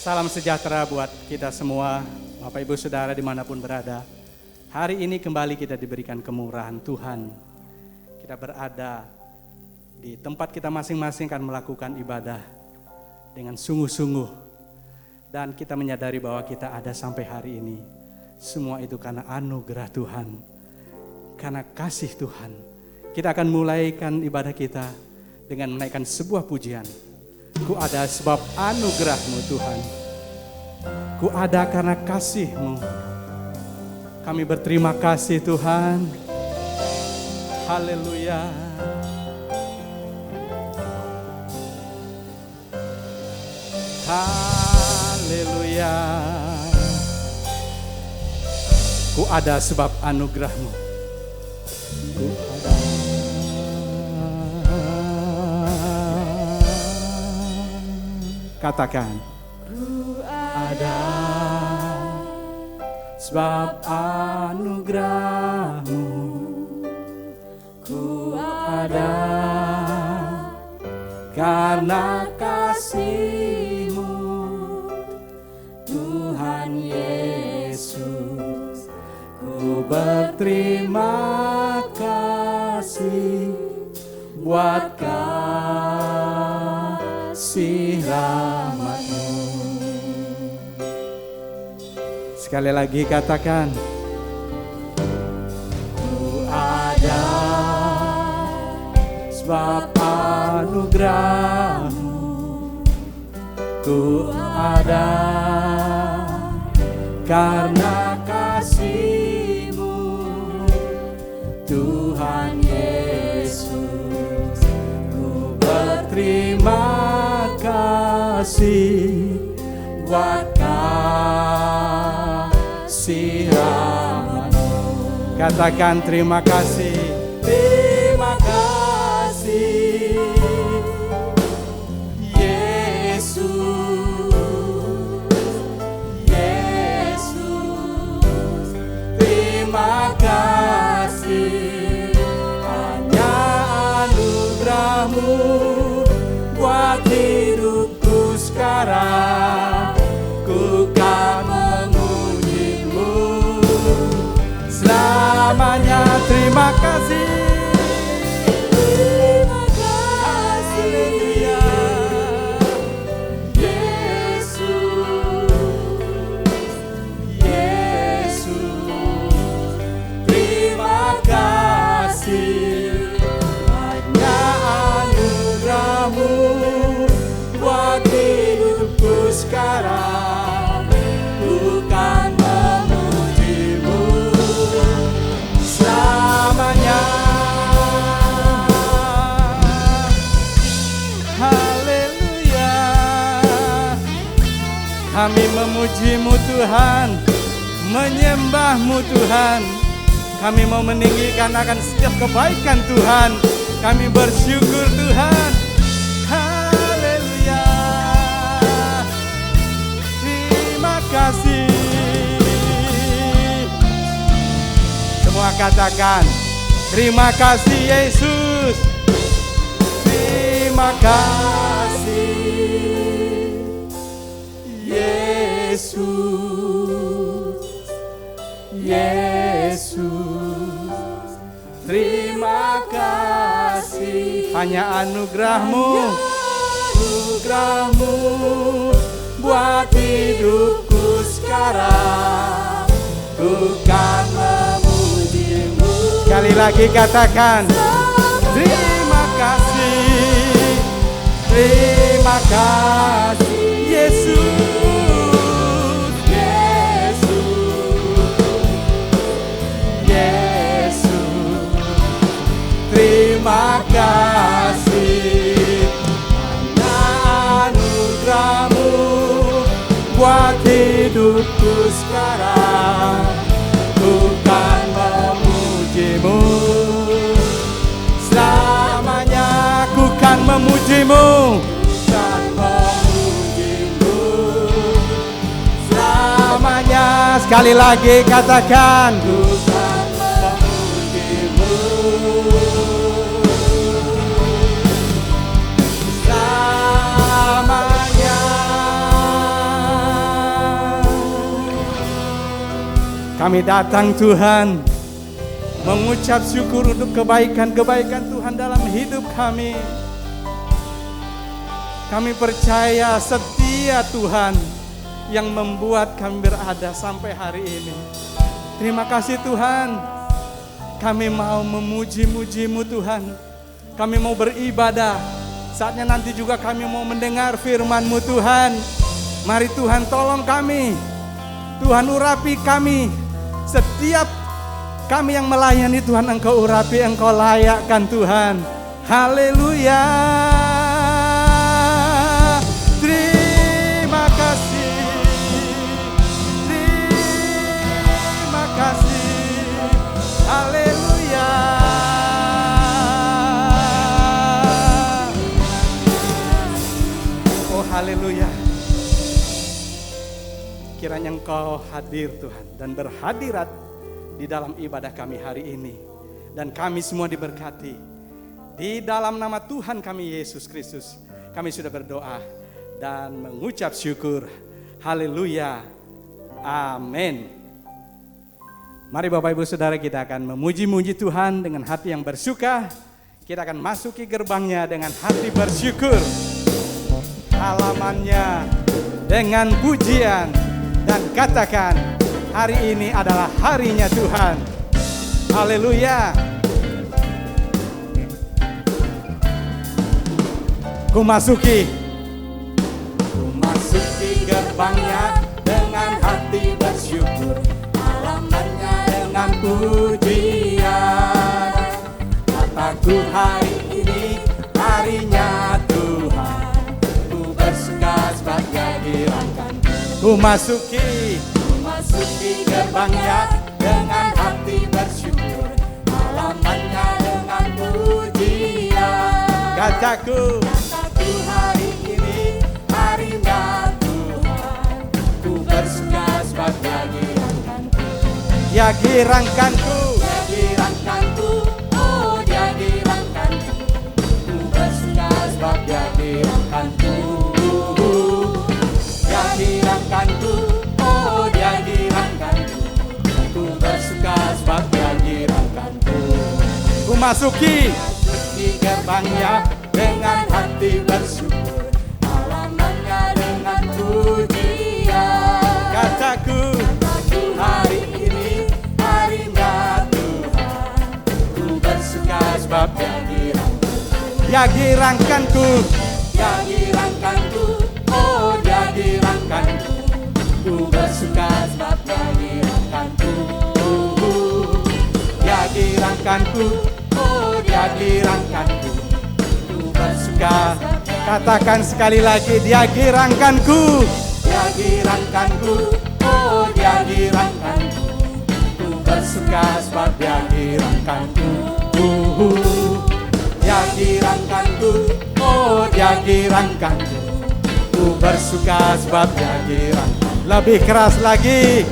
Salam sejahtera buat kita semua, Bapak Ibu Saudara dimanapun berada. Hari ini kembali kita diberikan kemurahan Tuhan. Kita berada di tempat kita masing-masing akan melakukan ibadah dengan sungguh-sungguh. Dan kita menyadari bahwa kita ada sampai hari ini. Semua itu karena anugerah Tuhan, karena kasih Tuhan. Kita akan mulaikan ibadah kita dengan menaikkan sebuah pujian. Ku ada sebab anugerah-Mu Tuhan. Ku ada karena kasih-Mu. Kami berterima kasih Tuhan. Haleluya. Haleluya. Ku ada sebab anugerah-Mu. Ku ada. Katakan, ku ada sebab anugerah-Mu. Ku ada karena kasih-Mu, Tuhan Yesus. Ku berterima kasih buat kasih rahmat-Mu. Sekali lagi katakan, ku ada sebab anugerah-Mu. Ku ada karena kasih-Mu, Tuhan Yesus. Ku berterima kasih buat kasih rahmat-Mu. Katakan terima kasih. Terima kasih Yesus. Yesus, terima kasih. Hanya anugerah-Mu buat hidupku sekarang. Ku kan memuji-Mu selamanya. Terima kasih. Terima kasih. Haleluya. Yesus. Yesus, terima kasih. Hanya anugerah-Mu buat hidupku sekarang. Bukan memuji-Mu selamanya. Haleluya. Kami memuji-Mu Tuhan, menyembah-Mu Tuhan. Kami mau meninggikan akan setiap kebaikan Tuhan. Kami bersyukur Tuhan. Haleluya. Terima kasih. Semua katakan, terima kasih Yesus. Terima kasih Yesus. Yesus, terima kasih. Hanya anugerah-Mu, anugerah-Mu buat hidupku sekarang. Ku kan memuji-Mu. Sekali lagi katakan, terima kasih. Terima kasih Yesus. Terima kasih. Hanya anugerah-Mu buat hidupku sekarang. Ku kan memuji-Mu selamanya. Ku kan memuji-Mu. Kan memuji-Mu selamanya. Sekali lagi katakan, ku kan memuji-Mu selamanya. Kami datang Tuhan, mengucap syukur untuk kebaikan-kebaikan Tuhan dalam hidup kami. Kami percaya setia Tuhan yang membuat kami berada sampai hari ini. Terima kasih Tuhan. Kami mau memuji-muji-Mu Tuhan. Kami mau beribadah. Saatnya nanti juga kami mau mendengar firman-Mu Tuhan. Mari Tuhan tolong kami. Tuhan urapi kami. Setiap kami yang melayani Tuhan, Engkau urapi, Engkau layakkan Tuhan. Haleluya. Terima kasih. Terima kasih. Haleluya. Oh haleluya. Kiranya Engkau hadir Tuhan dan berhadirat di dalam ibadah kami hari ini. Dan kami semua diberkati. Di dalam nama Tuhan kami Yesus Kristus, kami sudah berdoa dan mengucap syukur. Haleluya. Amin. Mari Bapak Ibu Saudara, kita akan memuji-muji Tuhan dengan hati yang bersuka. Kita akan masuki gerbangnya dengan hati bersyukur. Halamannya dengan pujian. Dan katakan, hari ini adalah harinya Tuhan. Haleluya. Ku masuki gerbangnya dengan hati bersyukur, halamannya dengan pujian. Kataku hari ini harinya Tuhan, ku bersuka sebab Dia dirangkan. Ku masuki gerbangnya dengan hati bersyukur, halamannya dengan pujian. Kataku hari ini harinya Tuhan, ku bersuka sebab Dia girangkanku. Dia girangkanku, oh Dia girangkanku. Ku bersuka sebab Dia girangkanku. Dia girangkanku, oh Dia girangkanku. Ku bersuka sebab Dia girangkanku. Ku masuki gerbangnya dengan hati bersyukur, halamannya dengan pujian. Kataku hari ini harinya Tuhan, ku bersuka sebab Dia girangkanku. Dia girangkanku, Dia girangkanku, oh Dia girangkanku. Ku bersuka sebab Dia girangkanku. Dia girangkanku, oh Dia girangkanku. Ku bersuka. Katakan sekali lagi, Dia girangkanku. Dia girangkanku, oh Dia girangkanku. Ku bersuka sebab Dia girangkanku. Dia girangkanku, oh Dia girangkanku. Ku bersuka sebab Dia girangkanku. Lebih keras lagi.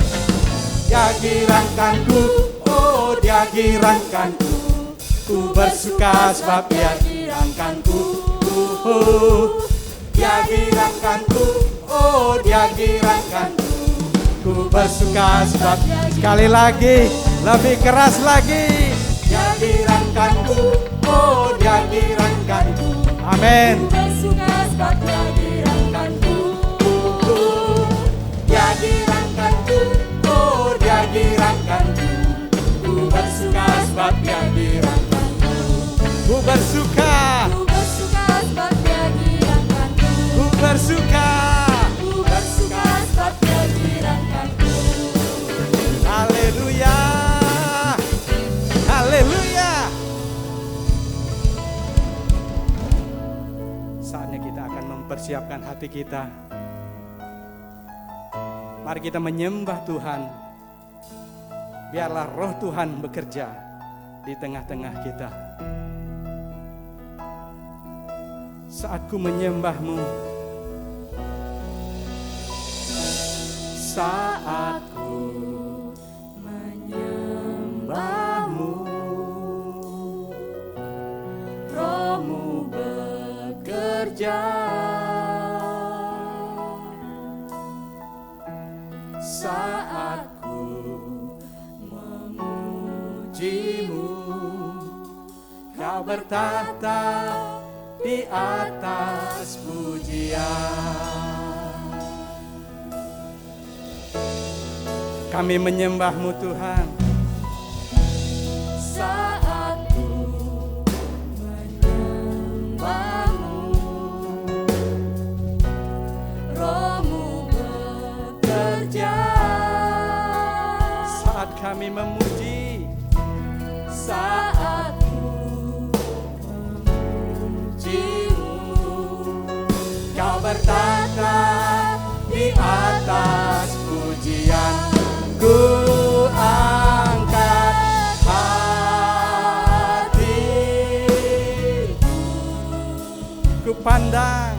Dia girangkanku, oh Dia girangkanku. Ku bersuka sebab Dia girangkanku. Dia girangkanku, oh Dia girangkanku. Ku bersuka sebab. Sekali lagi, lebih keras lagi. Dia girangkanku, oh Dia girangkanku. Amin. Ku bersuka sebab Dia girangkanku. Dia girangkanku, oh Dia girangkanku. Ku bersuka sebab Dia girangkanku. Ku bersuka. Ku bersuka sebab Dia girangkanku. Ku bersuka. Ku bersuka sebab Dia girangkanku. Haleluya. Haleluya. Saatnya kita akan mempersiapkan hati kita. Mari kita menyembah Tuhan. Biarlah roh Tuhan bekerja di tengah-tengah kita. Saat ku menyembah-Mu, saat ku menyembah-Mu, Roh-Mu bekerja. Saat ku Kau bertahta di atas pujian. Kami menyembah-Mu Tuhan. Saat ku menyembah-Mu, Roh-Mu bekerja. Saat kami memuji, saat ku memuji-Mu, Kau bertahta di atas pujian. Ku angkat hatiku, ku pandang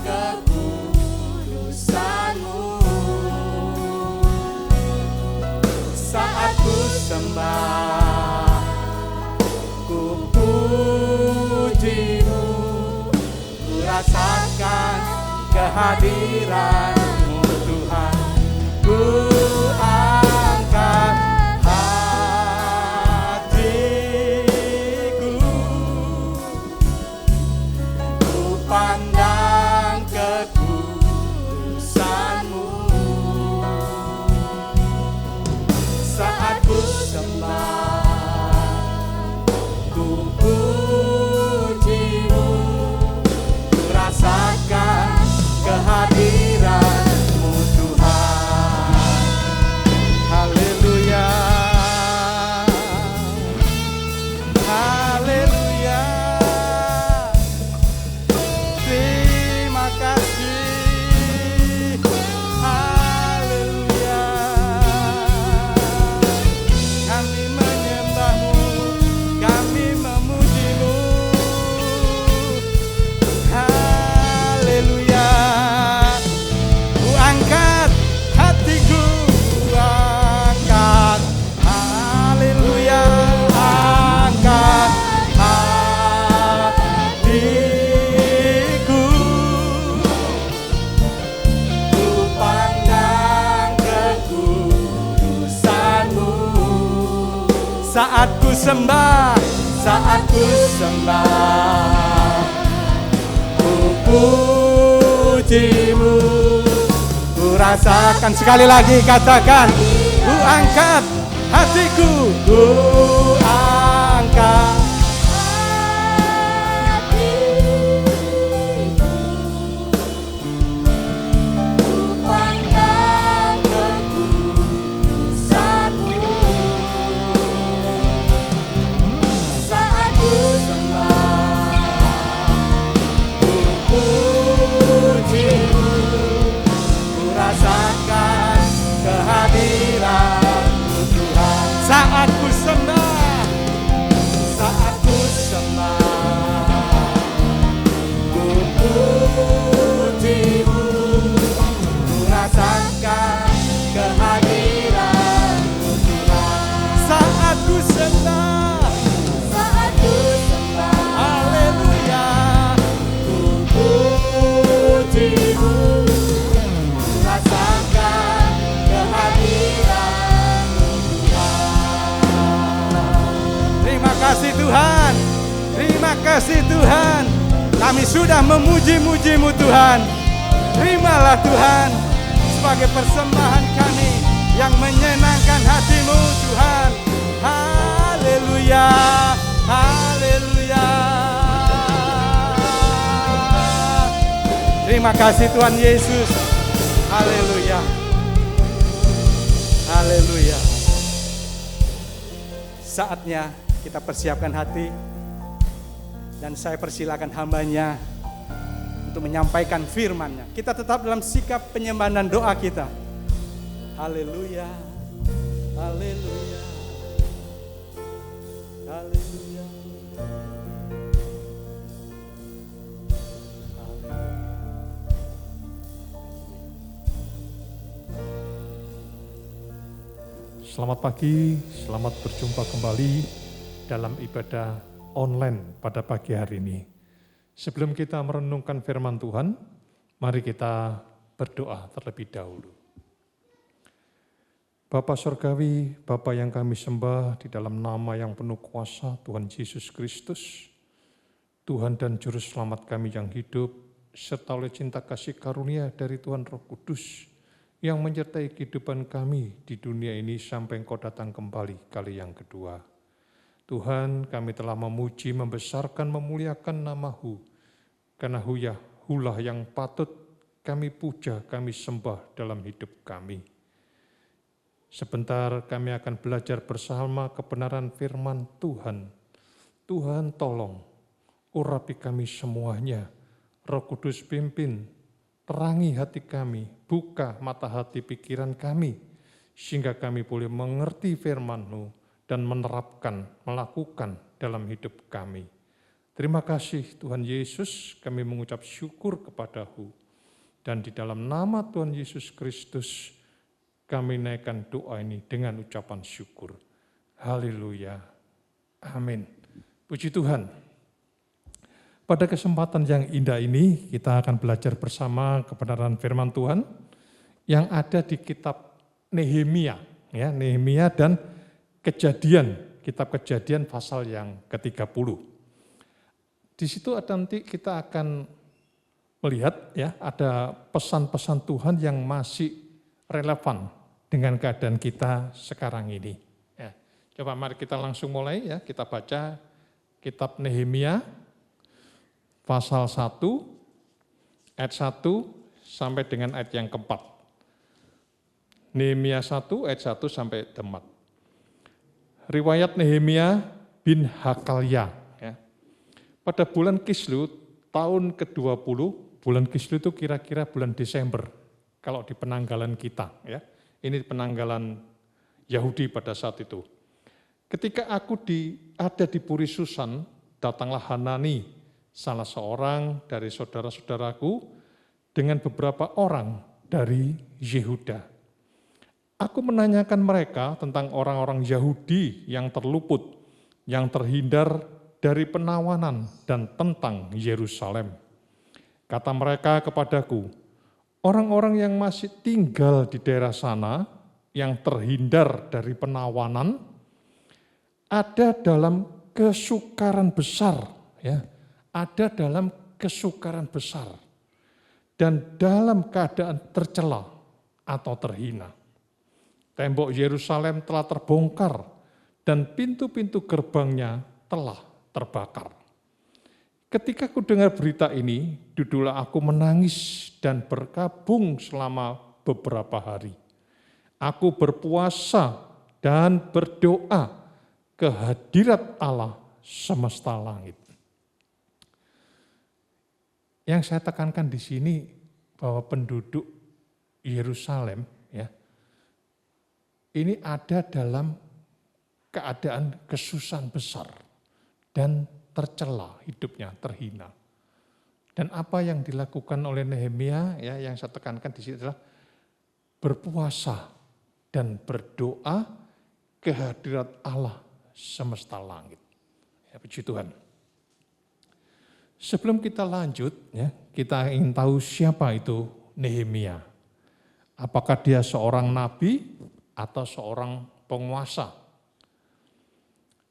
kekudusan-Mu. saat ku sembah, ku puji-Mu, ku rasakan kehadiran-Mu Tuhan. Ku angkat hatiku, ku pandang kekudusan-Mu. Saat ku sembah, ku puji-Mu, ku rasakan kehadiran-Mu Tuhan. Haleluya, haleluya. Terima kasih, haleluya. Kami menyembah-Mu, kami memuji-Mu. Haleluya. Ku angkat hatiku, ku angkat. Haleluya, angkat hatiku. Ku pandang kekudusan-Mu. Saat ku sembah, saat ku sembah, ku puji-Mu, ku rasakan. Sekali lagi katakan, ku angkat hatiku, ku angkat. Ku pandang kekudusan-Mu. Saat ku sembah, Ku puji-Mu, ku rasakan kehadiran-Mu Tuhan. Saat ku sembah, saat ku sembah, ku puji-Mu, ku rasakan kehadiran-Mu Tuhan. Saat ku sembah, saat ku sembah, haleluya, ku puji-Mu, ku rasakan kehadiran-Mu Tuhan. Terima kasih Tuhan, terima kasih Tuhan. Kami sudah memuji-muji-Mu Tuhan. Terimalah Tuhan sebagai persembahan kami yang menyenangkan hati-Mu Tuhan. Haleluya, haleluya. Terima kasih Tuhan Yesus. Haleluya, haleluya. Saatnya kita persiapkan hati, dan saya persilakan hamba-Nya untuk menyampaikan firman-Nya. Kita tetap dalam sikap penyembahan dan doa kita. Haleluya, haleluya, haleluya. Selamat pagi, selamat berjumpa kembali dalam ibadah online pada pagi hari ini. Sebelum kita merenungkan firman Tuhan, mari kita berdoa terlebih dahulu. Bapa Surgawi, Bapa yang kami sembah di dalam nama yang penuh kuasa Tuhan Yesus Kristus, Tuhan dan Juru Selamat kami yang hidup, serta oleh cinta kasih karunia dari Tuhan Roh Kudus yang menyertai kehidupan kami di dunia ini sampai Engkau datang kembali kali yang kedua. Tuhan, kami telah memuji, membesarkan, memuliakan nama-Hu, karena Hulah yang patut kami puja, kami sembah dalam hidup kami. Sebentar kami akan belajar bersama kebenaran firman Tuhan. Tuhan tolong, urapi kami semuanya. Roh Kudus pimpin, terangi hati kami, buka mata hati pikiran kami, sehingga kami boleh mengerti firman-Mu dan menerapkan, melakukan dalam hidup kami. Terima kasih Tuhan Yesus, kami mengucap syukur kepada-Hu. Dan di dalam nama Tuhan Yesus Kristus, kami naikkan doa ini dengan ucapan syukur. Haleluya. Amin. Puji Tuhan. Pada kesempatan yang indah ini, kita akan belajar bersama kebenaran firman Tuhan yang ada di kitab Nehemia. Ya, Nehemia dan Kejadian, kitab Kejadian pasal yang ke-30. Di situ nanti kita akan melihat ya, ada pesan-pesan Tuhan yang masih relevan dengan keadaan kita sekarang ini. Ya, coba mari kita langsung mulai ya, kita baca kitab Nehemia pasal 1 ayat 1 sampai dengan ayat yang keempat. Nehemia 1 ayat 1 sampai 4. Riwayat Nehemia bin Hakalya. Ya. Pada bulan Kislew tahun ke-20, bulan Kislew itu kira-kira bulan Desember. Kalau di penanggalan kita, ya, ini penanggalan Yahudi pada saat itu. Ketika aku ada di Puri Susan, datanglah Hanani, salah seorang dari saudara-saudaraku, dengan beberapa orang dari Yehuda. Aku menanyakan mereka tentang orang-orang Yahudi yang terluput, yang terhindar dari penawanan, dan tentang Yerusalem. Kata mereka kepadaku, orang-orang yang masih tinggal di daerah sana, yang terhindar dari penawanan, ada dalam kesukaran besar, ya, ada dalam kesukaran besar, dan dalam keadaan tercela atau terhina. Tembok Yerusalem telah terbongkar, dan pintu-pintu gerbangnya telah terbakar. Ketika ku dengar berita ini, duduklah aku menangis dan berkabung selama beberapa hari. Aku berpuasa dan berdoa ke hadirat Allah semesta langit. Yang saya tekankan di sini bahwa penduduk Yerusalem ya, ini ada dalam keadaan kesusahan besar dan tercela hidupnya, terhina. Dan apa yang dilakukan oleh Nehemia ya, yang saya tekankan di sini adalah berpuasa dan berdoa ke hadirat Allah semesta langit. Ya, puji Tuhan. Sebelum kita lanjut, ya, kita ingin tahu siapa itu Nehemia. Apakah dia seorang nabi atau seorang penguasa?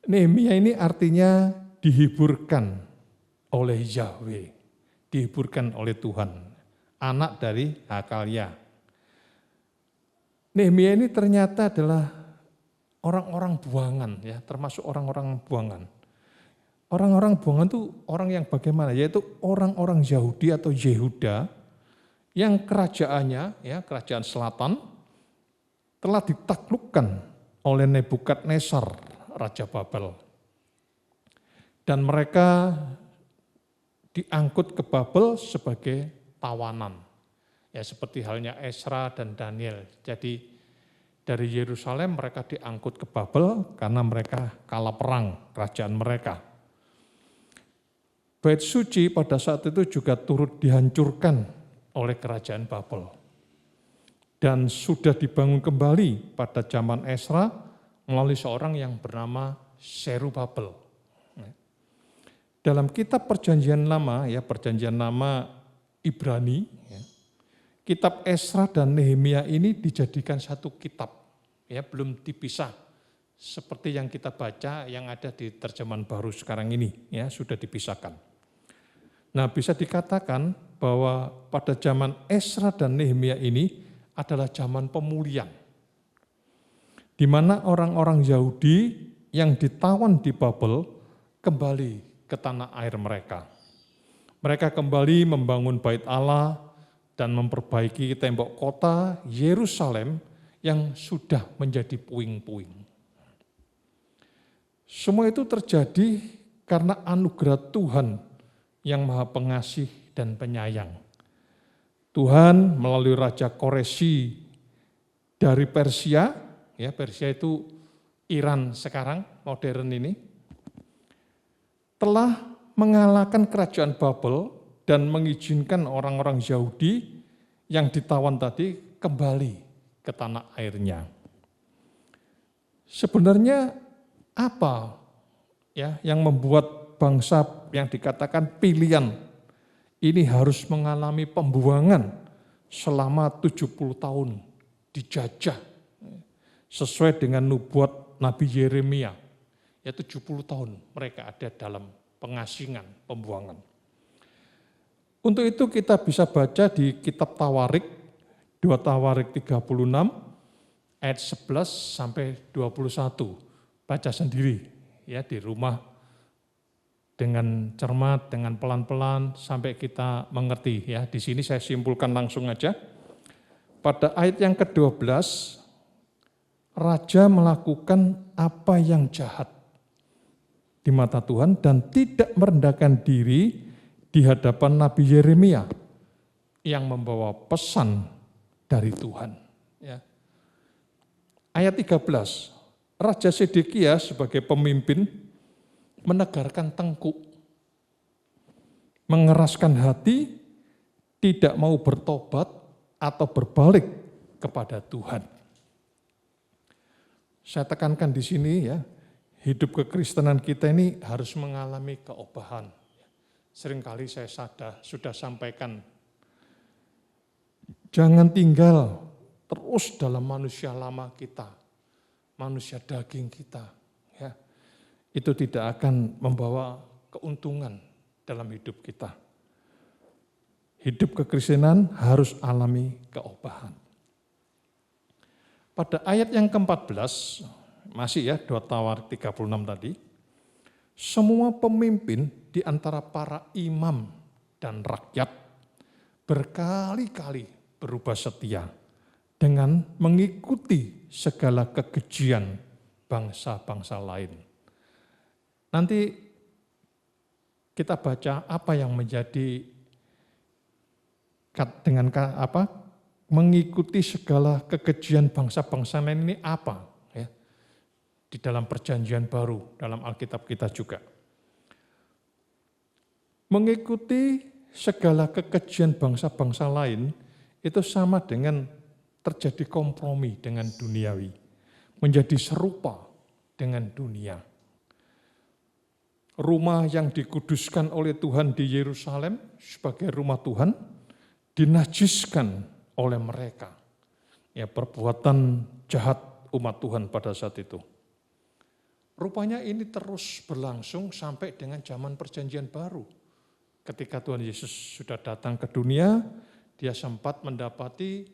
Nehemia ini artinya dihiburkan oleh Yahweh, dihiburkan oleh Tuhan, anak dari Hakalya. Nehemia ini ternyata adalah orang-orang buangan, ya, termasuk orang-orang buangan. Orang-orang buangan itu orang yang bagaimana? Yaitu orang-orang Yahudi atau Yehuda yang kerajaannya, ya, kerajaan selatan, telah ditaklukkan oleh Nebukadnezar, Raja Babel. Dan mereka diangkut ke Babel sebagai tawanan. Ya, seperti halnya Esra dan Daniel. Jadi dari Yerusalem mereka diangkut ke Babel karena mereka kalah perang kerajaan mereka. Bait suci pada saat itu juga turut dihancurkan oleh kerajaan Babel. Dan sudah dibangun kembali pada zaman Esra melalui seorang yang bernama Zerubabel. Dalam kitab Perjanjian Lama, ya, Perjanjian Lama Ibrani, ya, kitab Esra dan Nehemia ini dijadikan satu kitab, ya, belum dipisah seperti yang kita baca yang ada di terjemahan baru sekarang ini, ya, sudah dipisahkan. Nah, bisa dikatakan bahwa pada zaman Esra dan Nehemia ini adalah zaman pemulihan, di mana orang-orang Yahudi yang ditawan di Babel kembali ke tanah air mereka. Mereka kembali membangun bait Allah dan memperbaiki tembok kota Yerusalem yang sudah menjadi puing-puing. Semua itu terjadi karena anugerah Tuhan yang Maha Pengasih dan Penyayang. Tuhan melalui Raja Koresi dari Persia, ya, Persia itu Iran sekarang, modern ini, telah mengalahkan kerajaan Babel dan mengizinkan orang-orang Yahudi yang ditawan tadi kembali ke tanah airnya. Sebenarnya apa, ya, yang membuat bangsa yang dikatakan pilihan ini harus mengalami pembuangan selama 70 tahun dijajah sesuai dengan nubuat Nabi Yeremia, ya, 70 tahun mereka ada dalam pengasingan, pembuangan. Untuk itu kita bisa baca di kitab Tawarik, 2 Tawarik 36 ayat 11 sampai 21. Baca sendiri, ya, di rumah dengan cermat, dengan pelan-pelan sampai kita mengerti, ya. Di sini saya simpulkan langsung aja. Pada ayat yang ke-12, raja melakukan apa yang jahat di mata Tuhan dan tidak merendahkan diri di hadapan Nabi Yeremia yang membawa pesan dari Tuhan. Ya. Ayat 13, Raja Sedekia sebagai pemimpin menegarkan tengkuk, mengeraskan hati, tidak mau bertobat atau berbalik kepada Tuhan. Saya tekankan di sini, ya, hidup kekristenan kita ini harus mengalami keobahan. Seringkali saya sudah sampaikan, jangan tinggal terus dalam manusia lama kita, manusia daging kita, ya. Itu tidak akan membawa keuntungan dalam hidup kita. Hidup kekristenan harus alami keobahan. Pada ayat yang ke-14, masih, ya, 2 Tawarik 36 tadi, semua pemimpin di antara para imam dan rakyat berkali-kali berubah setia dengan mengikuti segala kekejian bangsa-bangsa lain. Nanti kita baca apa yang menjadi dengan apa mengikuti segala kekejian bangsa-bangsa lain ini apa, ya, di dalam perjanjian baru, dalam Alkitab kita juga. Mengikuti segala kekejian bangsa-bangsa lain itu sama dengan terjadi kompromi dengan duniawi, menjadi serupa dengan dunia. Rumah yang dikuduskan oleh Tuhan di Yerusalem sebagai rumah Tuhan dinajiskan oleh mereka. Ya, perbuatan jahat umat Tuhan pada saat itu. Rupanya ini terus berlangsung sampai dengan zaman perjanjian baru. Ketika Tuhan Yesus sudah datang ke dunia, dia sempat mendapati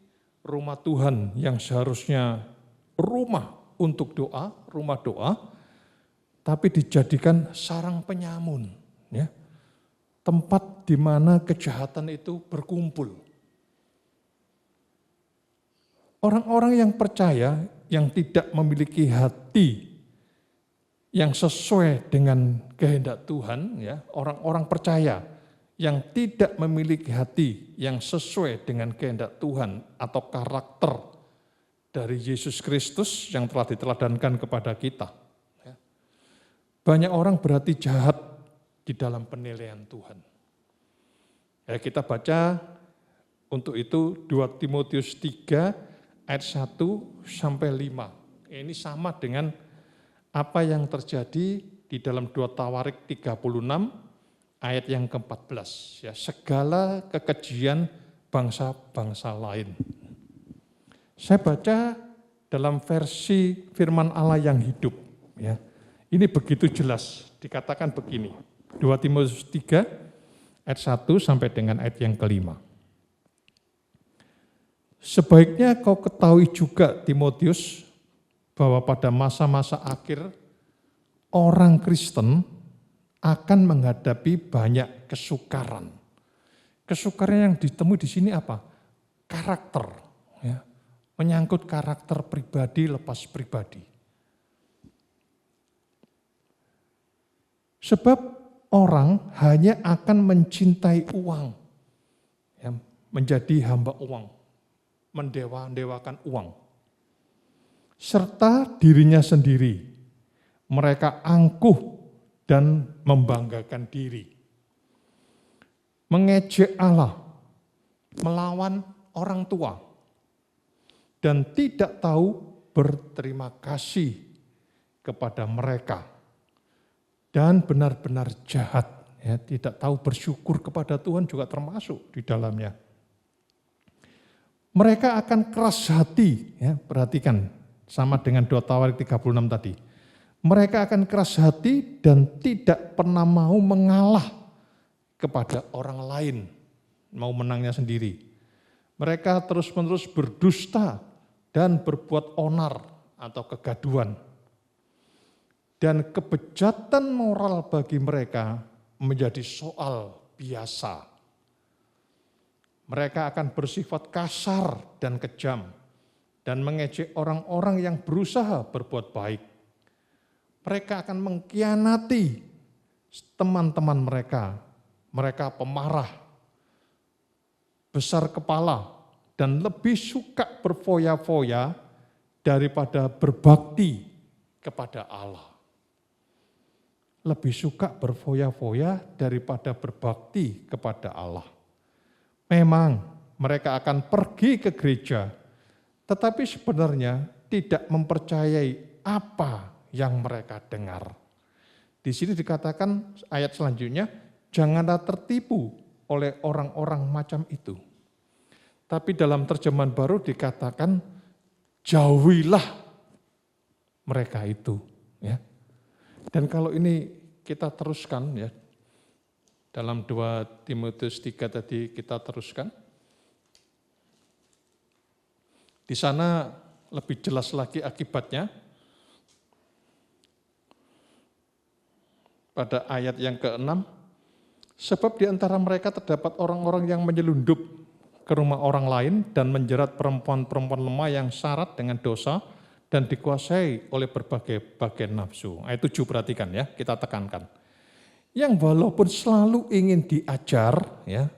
rumah Tuhan yang seharusnya rumah untuk doa, rumah doa, tapi dijadikan sarang penyamun, ya. Tempat di mana kejahatan itu berkumpul. Orang-orang yang percaya, yang tidak memiliki hati yang sesuai dengan kehendak Tuhan, ya, orang-orang percaya yang tidak memiliki hati yang sesuai dengan kehendak Tuhan atau karakter dari Yesus Kristus yang telah diteladankan kepada kita. Banyak orang berhati jahat di dalam penilaian Tuhan. Ya, kita baca untuk itu 2 Timotius 3 ayat 1 sampai 5. Ini sama dengan apa yang terjadi di dalam 2 Tawarik 36 ayat yang ke-14. Ya, segala kekejian bangsa-bangsa lain. Saya baca dalam versi firman Allah yang hidup, ya. Ini begitu jelas, dikatakan begini. 2 Timotius 3 ayat 1 sampai dengan ayat yang kelima. Sebaiknya kau ketahui juga, Timotius, bahwa pada masa-masa akhir orang Kristen akan menghadapi banyak kesukaran. Kesukaran yang ditemui di sini apa? Karakter, ya. Menyangkut karakter pribadi lepas pribadi. Sebab orang hanya akan mencintai uang, ya, menjadi hamba uang, mendewakan uang, serta dirinya sendiri. Mereka angkuh dan membanggakan diri, mengejek Allah, melawan orang tua, dan tidak tahu berterima kasih kepada mereka. Dan benar-benar jahat, ya, tidak tahu bersyukur kepada Tuhan juga termasuk di dalamnya. Mereka akan keras hati, ya, perhatikan, sama dengan 2 Tawarik 36 tadi. Mereka akan keras hati dan tidak pernah mau mengalah kepada orang lain, mau menangnya sendiri. Mereka terus-menerus berdusta dan berbuat onar atau kegaduhan. Dan kebejatan moral bagi mereka menjadi soal biasa. Mereka akan bersifat kasar dan kejam dan mengejek orang-orang yang berusaha berbuat baik. Mereka akan mengkhianati teman-teman mereka. Mereka pemarah, besar kepala, dan lebih suka berfoya-foya daripada berbakti kepada Allah. Lebih suka berfoya-foya daripada berbakti kepada Allah. Memang mereka akan pergi ke gereja, tetapi sebenarnya tidak mempercayai apa yang mereka dengar. Di sini dikatakan ayat selanjutnya, janganlah tertipu oleh orang-orang macam itu. Tapi dalam terjemahan baru dikatakan, jauhilah mereka itu. Ya. Dan kalau ini kita teruskan, ya, dalam 2 Timotius 3 tadi kita teruskan. Di sana lebih jelas lagi akibatnya. Pada ayat yang ke-6, sebab di antara mereka terdapat orang-orang yang menyelundup ke rumah orang lain dan menjerat perempuan-perempuan lemah yang syarat dengan dosa dan dikuasai oleh berbagai nafsu. Ayat 7 perhatikan, ya, kita tekankan. Yang walaupun selalu ingin diajar, ya,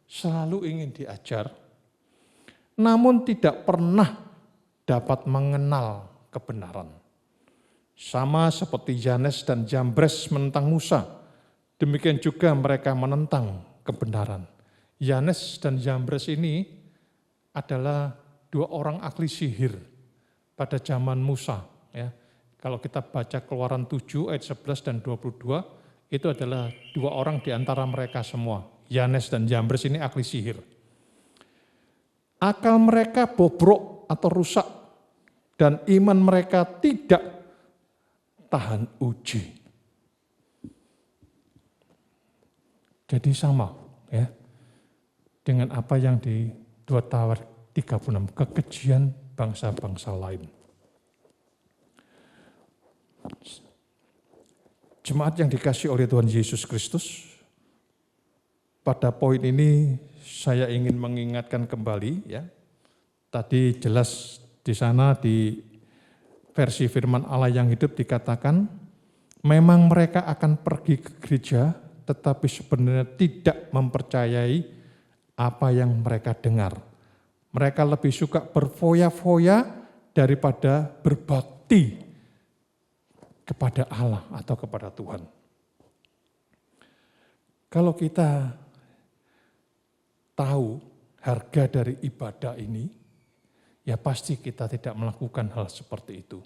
selalu ingin diajar, namun tidak pernah dapat mengenal kebenaran. Sama seperti Yanes dan Jambres menentang Musa, demikian juga mereka menentang kebenaran. Yanes dan Jambres ini adalah 2 orang ahli sihir pada zaman Musa. Ya. Kalau kita baca Keluaran 7 ayat 11 dan 22, itu adalah 2 orang di antara mereka semua. Yanes dan Jambres ini ahli sihir. Akal mereka bobrok atau rusak dan iman mereka tidak tahan uji. Jadi sama, ya, dengan apa yang di 2 Tawarik 36, kekejian bangsa-bangsa lain. Jemaat yang dikasihi oleh Tuhan Yesus Kristus, pada poin ini saya ingin mengingatkan kembali, ya. Tadi jelas di sana di versi firman Allah yang hidup dikatakan, memang mereka akan pergi ke gereja, tetapi sebenarnya tidak mempercayai apa yang mereka dengar. Mereka lebih suka berfoya-foya daripada berbakti kepada Allah atau kepada Tuhan. Kalau kita tahu harga dari ibadah ini, ya pasti kita tidak melakukan hal seperti itu.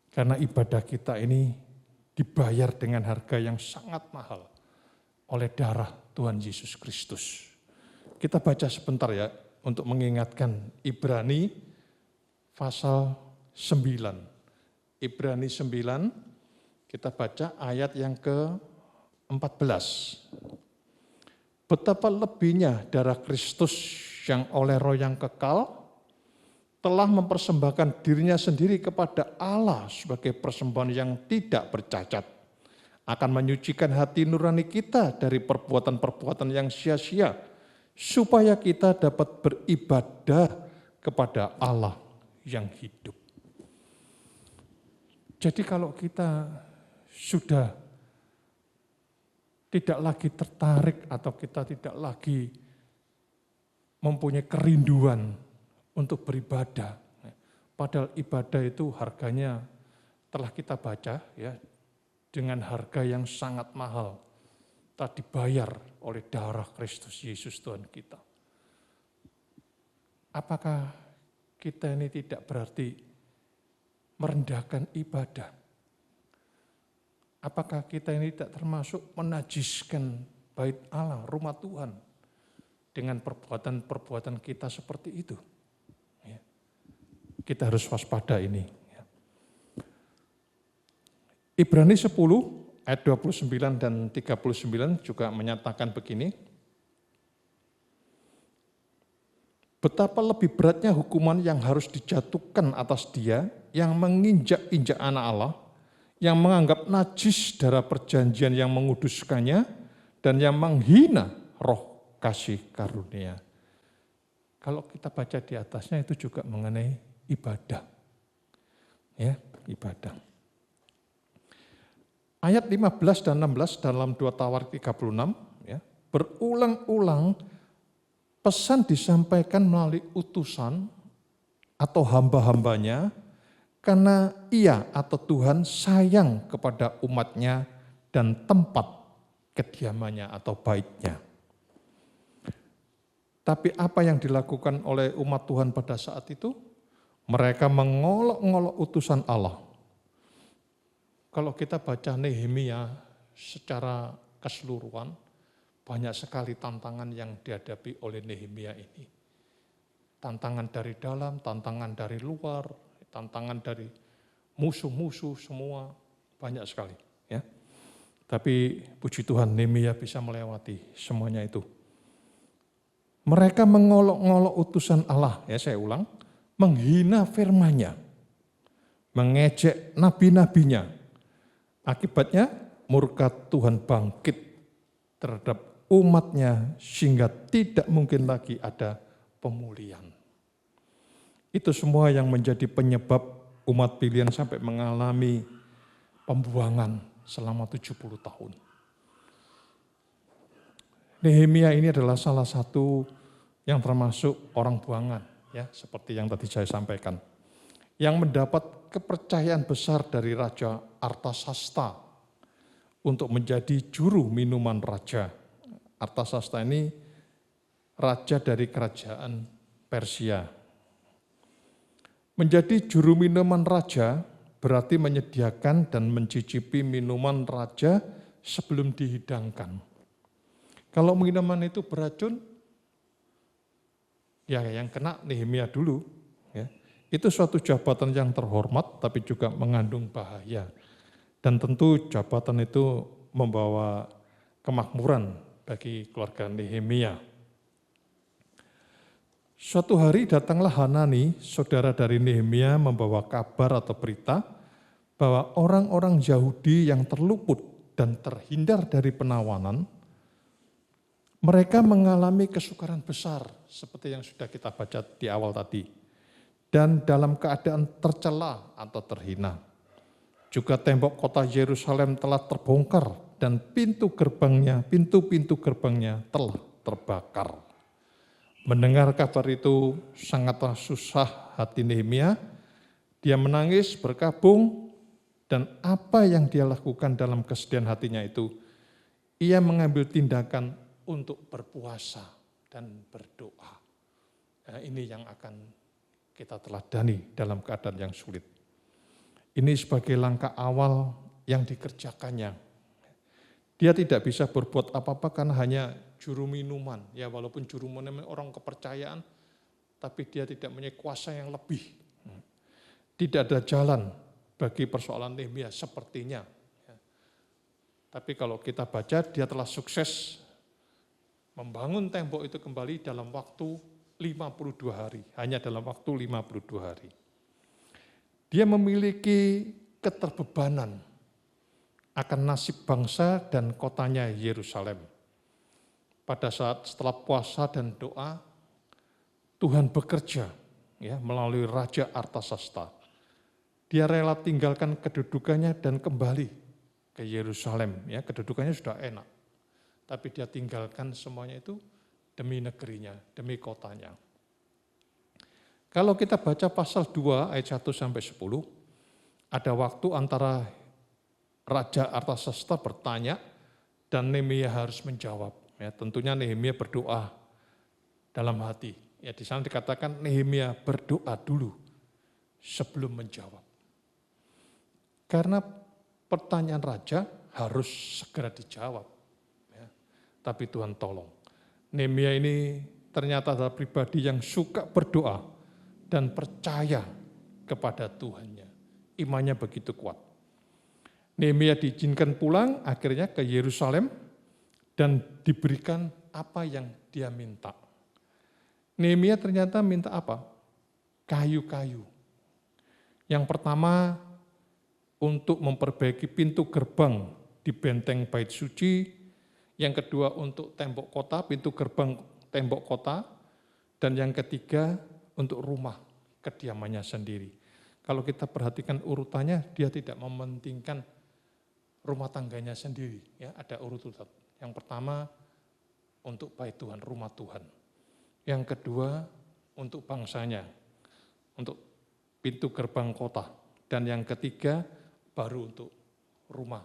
Karena ibadah kita ini dibayar dengan harga yang sangat mahal oleh darah Tuhan Yesus Kristus. Kita baca sebentar, ya, untuk mengingatkan Ibrani pasal 9. Ibrani 9, kita baca ayat yang ke-14. Betapa lebihnya darah Kristus yang oleh Roh yang kekal telah mempersembahkan dirinya sendiri kepada Allah sebagai persembahan yang tidak bercacat, akan menyucikan hati nurani kita dari perbuatan-perbuatan yang sia-sia, supaya kita dapat beribadah kepada Allah yang hidup. Jadi kalau kita sudah tidak lagi tertarik atau kita tidak lagi mempunyai kerinduan untuk beribadah, padahal ibadah itu harganya telah kita baca ya, dengan harga yang sangat mahal, telah dibayar oleh darah Kristus Yesus Tuhan kita. Apakah kita ini tidak berarti merendahkan ibadah? Apakah kita ini tidak termasuk menajiskan bait Allah, rumah Tuhan, dengan perbuatan-perbuatan kita seperti itu? Ya. Kita harus waspada ini. Ya. Ibrani 10 ayat 29 dan 39 juga menyatakan begini. Betapa lebih beratnya hukuman yang harus dijatuhkan atas dia yang menginjak-injak anak Allah, yang menganggap najis darah perjanjian yang menguduskannya, dan yang menghina roh kasih karunia. Kalau kita baca di atasnya itu juga mengenai ibadah. Ya, ibadah. Ayat 15 dan 16 dalam 2 Tawarik 36, ya, berulang-ulang pesan disampaikan melalui utusan atau hamba-hambanya, karena ia atau Tuhan sayang kepada umatnya dan tempat kediamannya atau baitnya. Tapi apa yang dilakukan oleh umat Tuhan pada saat itu? Mereka mengolok-ngolok utusan Allah. Kalau kita baca Nehemia secara keseluruhan, banyak sekali tantangan yang dihadapi oleh Nehemia ini. Tantangan dari dalam, tantangan dari luar, tantangan dari musuh-musuh semua, banyak sekali. Ya. Tapi puji Tuhan, Nehemia bisa melewati semuanya itu. Mereka mengolok-ngolok utusan Allah, ya saya ulang, menghina firman-Nya, mengejek nabi-nabinya. Akibatnya murka Tuhan bangkit terhadap umat-Nya sehingga tidak mungkin lagi ada pemulihan. Itu semua yang menjadi penyebab umat pilihan sampai mengalami pembuangan selama 70 tahun. Nehemia ini adalah salah satu yang termasuk orang buangan, ya, seperti yang tadi saya sampaikan. Yang mendapat kepercayaan besar dari Raja Artasasta untuk menjadi juru minuman raja. Artasasta ini raja dari kerajaan Persia. Menjadi juru minuman raja berarti menyediakan dan mencicipi minuman raja sebelum dihidangkan. Kalau minuman itu beracun, ya yang kena Nehemia dulu. Ya. Itu suatu jabatan yang terhormat tapi juga mengandung bahaya. Dan tentu jabatan itu membawa kemakmuran bagi keluarga Nehemia. Suatu hari datanglah Hanani, saudara dari Nehemia, membawa kabar atau berita bahwa orang-orang Yahudi yang terluput dan terhindar dari penawanan, mereka mengalami kesukaran besar seperti yang sudah kita baca di awal tadi, dan dalam keadaan tercela atau terhina. Juga tembok kota Yerusalem telah terbongkar dan pintu-pintu gerbangnya telah terbakar. Mendengar kabar itu sangatlah susah hati Nehemia. Dia menangis, berkabung, dan apa yang dia lakukan dalam kesedihan hatinya itu, ia mengambil tindakan untuk berpuasa dan berdoa. Nah, ini yang akan kita teladani dalam keadaan yang sulit. Ini sebagai langkah awal yang dikerjakannya. Dia tidak bisa berbuat apa-apa karena hanya juru minuman. Ya walaupun juru minuman orang kepercayaan, tapi dia tidak punya kuasa yang lebih. Tidak ada jalan bagi persoalan Nehemia sepertinya. Tapi kalau kita baca, dia telah sukses membangun tembok itu kembali dalam waktu 52 hari. Hanya dalam waktu 52 hari. Dia memiliki keterbebanan akan nasib bangsa dan kotanya Yerusalem. Pada saat setelah puasa dan doa, Tuhan bekerja melalui Raja Artasasta. Dia rela tinggalkan kedudukannya dan kembali ke Yerusalem. Kedudukannya sudah enak, tapi dia tinggalkan semuanya itu demi negerinya, demi kotanya. Kalau kita baca pasal 2 ayat 1 sampai 10, ada waktu antara Raja Artasasta bertanya dan Nehemia harus menjawab. Tentunya Nehemia berdoa dalam hati. Di sana dikatakan Nehemia berdoa dulu sebelum menjawab. Karena pertanyaan raja harus segera dijawab. Tapi Tuhan tolong. Nehemia ini ternyata adalah pribadi yang suka berdoa dan percaya kepada Tuhannya. Imannya begitu kuat. Nehemia diizinkan pulang akhirnya ke Yerusalem dan diberikan apa yang dia minta. Nehemia ternyata minta apa? Kayu-kayu. Yang pertama untuk memperbaiki pintu gerbang di benteng Bait Suci, yang kedua untuk tembok kota, pintu gerbang tembok kota, dan yang ketiga untuk rumah kediamannya sendiri. Kalau kita perhatikan urutannya, dia tidak mementingkan rumah tangganya sendiri. Ada urut-urut. Yang pertama untuk bait Tuhan, rumah Tuhan. Yang kedua untuk bangsanya, untuk pintu gerbang kota. Dan yang ketiga baru untuk rumah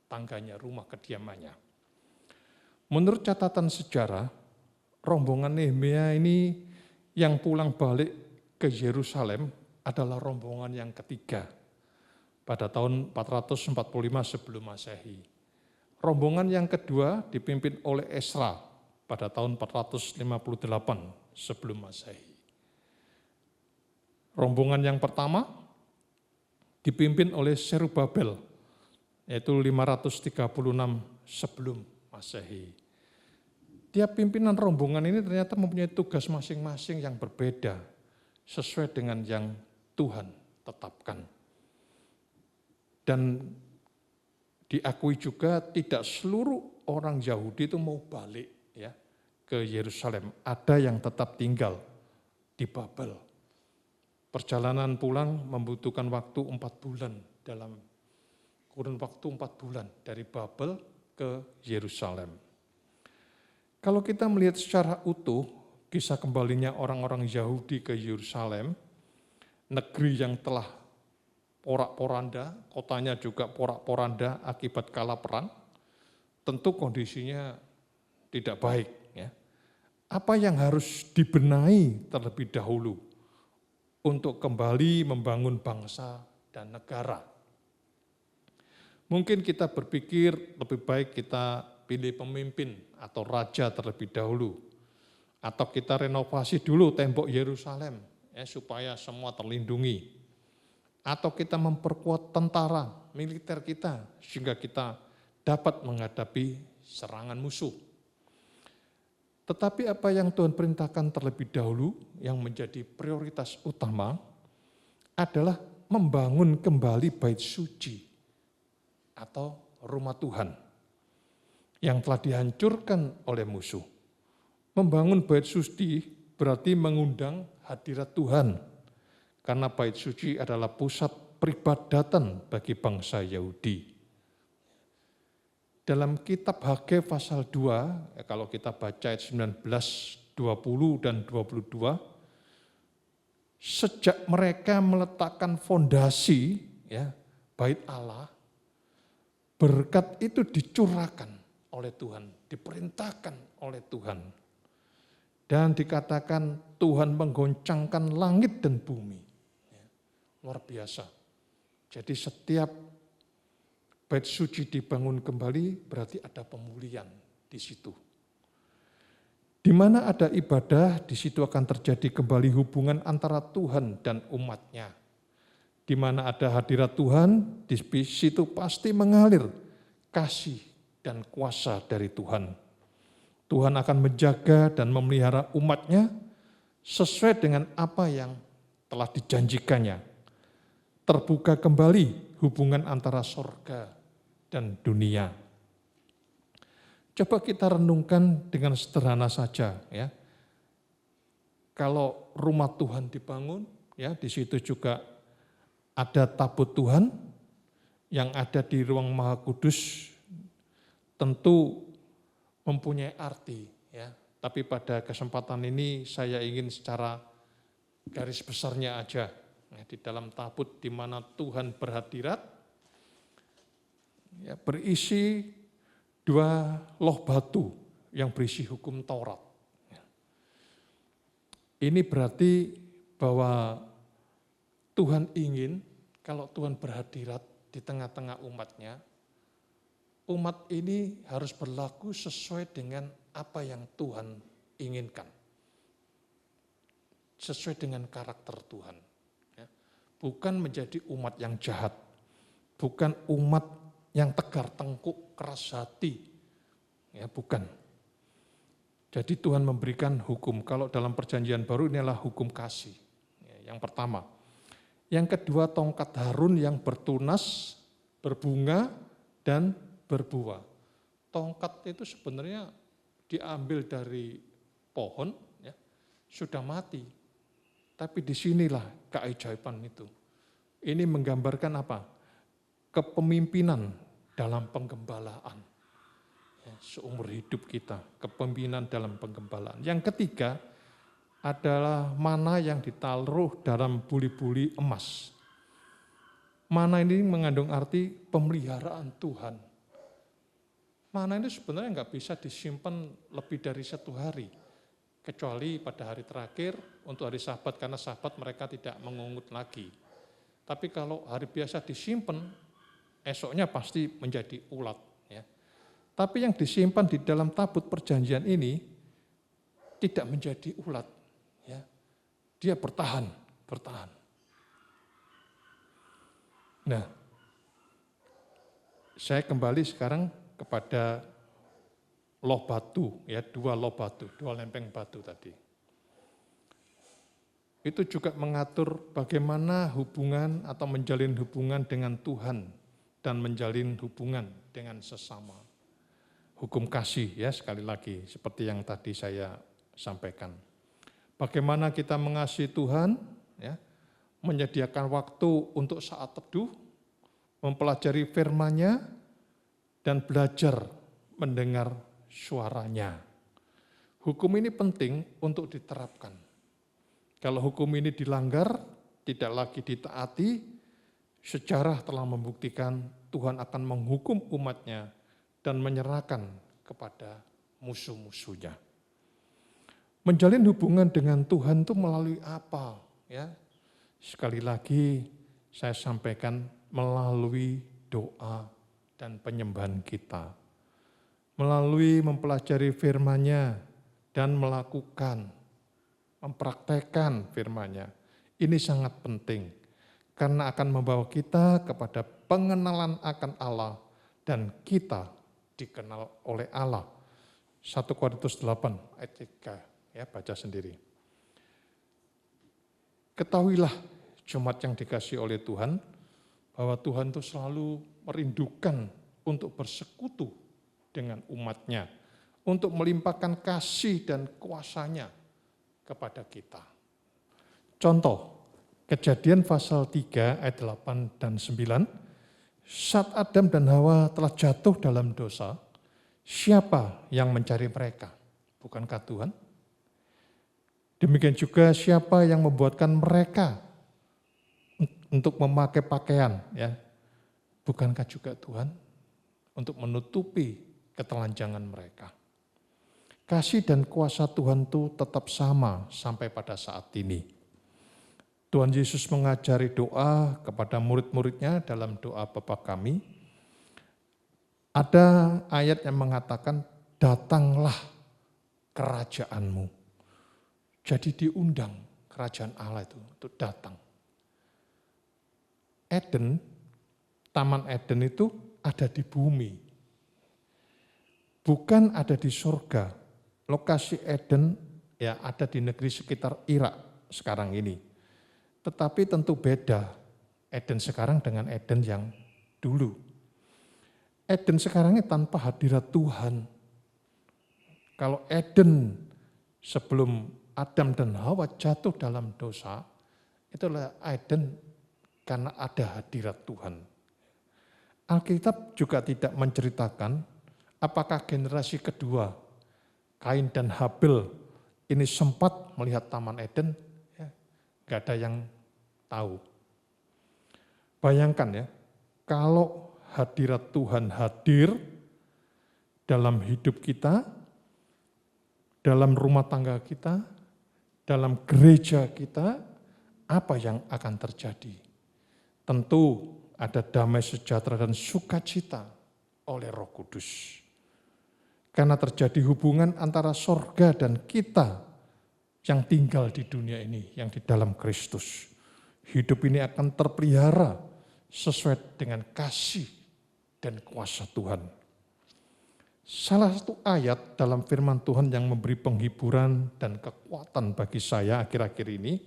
tangganya, rumah kediamannya. Menurut catatan sejarah, rombongan Nehemia ini yang pulang balik ke Yerusalem adalah rombongan yang ketiga pada tahun 445 sebelum Masehi. Rombongan yang kedua dipimpin oleh Esra pada tahun 458 sebelum Masehi. Rombongan yang pertama dipimpin oleh Serubabel, yaitu 536 sebelum Masehi. Tiap pimpinan rombongan ini ternyata mempunyai tugas masing-masing yang berbeda, sesuai dengan yang Tuhan tetapkan. Dan diakui juga tidak seluruh orang Yahudi itu mau balik ke Yerusalem. Ada yang tetap tinggal di Babel. Perjalanan pulang membutuhkan waktu 4 bulan, dalam kurun waktu 4 bulan dari Babel ke Yerusalem. Kalau kita melihat secara utuh kisah kembalinya orang-orang Yahudi ke Yerusalem, negeri yang telah porak-poranda, kotanya juga porak-poranda akibat kalah perang, tentu kondisinya tidak baik. Apa yang harus dibenahi terlebih dahulu untuk kembali membangun bangsa dan negara? Mungkin kita berpikir lebih baik kita pilih pemimpin atau raja terlebih dahulu, atau kita renovasi dulu tembok Yerusalem supaya semua terlindungi, atau kita memperkuat tentara militer kita sehingga kita dapat menghadapi serangan musuh. Tetapi apa yang Tuhan perintahkan terlebih dahulu yang menjadi prioritas utama adalah membangun kembali bait suci atau rumah Tuhan yang telah dihancurkan oleh musuh. Membangun bait suci berarti mengundang hadirat Tuhan, karena bait suci adalah pusat peribadatan bagi bangsa Yahudi. Dalam kitab Haggai pasal 2, kalau kita baca ayat 19, 20 dan 22, sejak mereka meletakkan fondasi bait Allah, berkat itu dicurahkan oleh Tuhan, diperintahkan oleh Tuhan. Dan dikatakan Tuhan menggoncangkan langit dan bumi. Luar biasa. Jadi setiap bait suci dibangun kembali berarti ada pemulihan di situ. Di mana ada ibadah, di situ akan terjadi kembali hubungan antara Tuhan dan umatnya. Di mana ada hadirat Tuhan, di situ pasti mengalir kasih dan kuasa dari Tuhan. Tuhan akan menjaga dan memelihara umatnya sesuai dengan apa yang telah dijanjikannya. Terbuka kembali hubungan antara sorga dan dunia. Coba kita renungkan dengan sederhana saja, ya. Kalau rumah Tuhan dibangun, ya, di situ juga ada tabut Tuhan yang ada di ruang Maha Kudus, tentu mempunyai arti, ya. Tapi pada kesempatan ini saya ingin secara garis besarnya aja, ya, di dalam tabut di mana Tuhan berhadirat, ya, berisi 2 loh batu yang berisi hukum Taurat. Ini berarti bahwa Tuhan ingin kalau Tuhan berhadirat di tengah-tengah umatnya, umat ini harus berlaku sesuai dengan apa yang Tuhan inginkan. Sesuai dengan karakter Tuhan. Bukan menjadi umat yang jahat, bukan umat yang tegar tengkuk, keras hati, ya, bukan. Jadi Tuhan memberikan hukum. Kalau dalam perjanjian baru ini adalah hukum kasih. Yang pertama. Yang kedua, tongkat Harun yang bertunas, berbunga, dan berbuah. Tongkat itu sebenarnya diambil dari pohon, ya, sudah mati. Tapi disinilah keajaiban itu. Ini menggambarkan apa? Kepemimpinan dalam penggembalaan. Seumur hidup kita, kepemimpinan dalam penggembalaan. Yang ketiga adalah mana yang ditaruh dalam buli-buli emas. Mana ini mengandung arti pemeliharaan Tuhan. Mana ini sebenarnya nggak bisa disimpan lebih dari 1 hari. Kecuali pada hari terakhir untuk hari Sabat, karena Sabat mereka tidak mengungut lagi. Tapi kalau hari biasa disimpan, esoknya pasti menjadi ulat. Ya. Tapi yang disimpan di dalam tabut perjanjian ini tidak menjadi ulat, ya. Dia bertahan. Nah, saya kembali sekarang kepada loh batu, ya, 2 loh batu, 2 lempeng batu tadi. Itu juga mengatur bagaimana hubungan atau menjalin hubungan dengan Tuhan dan menjalin hubungan dengan sesama. Hukum kasih, ya, sekali lagi seperti yang tadi saya sampaikan. Bagaimana kita mengasihi Tuhan, ya, menyediakan waktu untuk saat teduh, mempelajari firman-Nya, dan belajar mendengar suaranya. Hukum ini penting untuk diterapkan. Kalau hukum ini dilanggar, tidak lagi ditaati, sejarah telah membuktikan Tuhan akan menghukum umatnya dan menyerahkan kepada musuh-musuhnya. Menjalin hubungan dengan Tuhan itu melalui apa? Ya, sekali lagi saya sampaikan melalui doa dan penyembahan kita. Melalui mempelajari firman-Nya dan melakukan, mempraktekkan firman-Nya. Ini sangat penting karena akan membawa kita kepada pengenalan akan Allah dan kita dikenal oleh Allah. 1 Korintus 8 ayat 3, ya, baca sendiri. Ketahuilah jemaat yang dikasihi oleh Tuhan, bahwa Tuhan itu selalu merindukan untuk bersekutu dengan umatnya, untuk melimpahkan kasih dan kuasa-Nya kepada kita. Contoh, Kejadian pasal 3 ayat 8 dan 9, saat Adam dan Hawa telah jatuh dalam dosa, siapa yang mencari mereka? Bukankah Tuhan? Demikian juga siapa yang membuatkan mereka untuk memakai pakaian, ya? Bukankah juga Tuhan untuk menutupi ketelanjangan mereka? Kasih dan kuasa Tuhan itu tetap sama sampai pada saat ini. Tuhan Yesus mengajari doa kepada murid-muridnya dalam doa Bapa kami. Ada ayat yang mengatakan, datanglah kerajaan-Mu. Jadi diundang kerajaan Allah itu untuk datang. Eden, Taman Eden itu ada di bumi. Bukan ada di surga. Lokasi Eden ya ada di negeri sekitar Irak sekarang ini. Tetapi tentu beda Eden sekarang dengan Eden yang dulu. Eden sekarang ini tanpa hadirat Tuhan. Kalau Eden sebelum Adam dan Hawa jatuh dalam dosa, itulah Eden karena ada hadirat Tuhan. Alkitab juga tidak menceritakan apakah generasi kedua, Kain dan Habil, ini sempat melihat Taman Eden, ya, gak ada yang tahu. Bayangkan ya, kalau hadirat Tuhan hadir dalam hidup kita, dalam rumah tangga kita, dalam gereja kita, apa yang akan terjadi? Tentu ada damai sejahtera dan sukacita oleh Roh Kudus. Karena terjadi hubungan antara sorga dan kita yang tinggal di dunia ini, yang di dalam Kristus. Hidup ini akan terpelihara sesuai dengan kasih dan kuasa Tuhan. Salah satu ayat dalam firman Tuhan yang memberi penghiburan dan kekuatan bagi saya akhir-akhir ini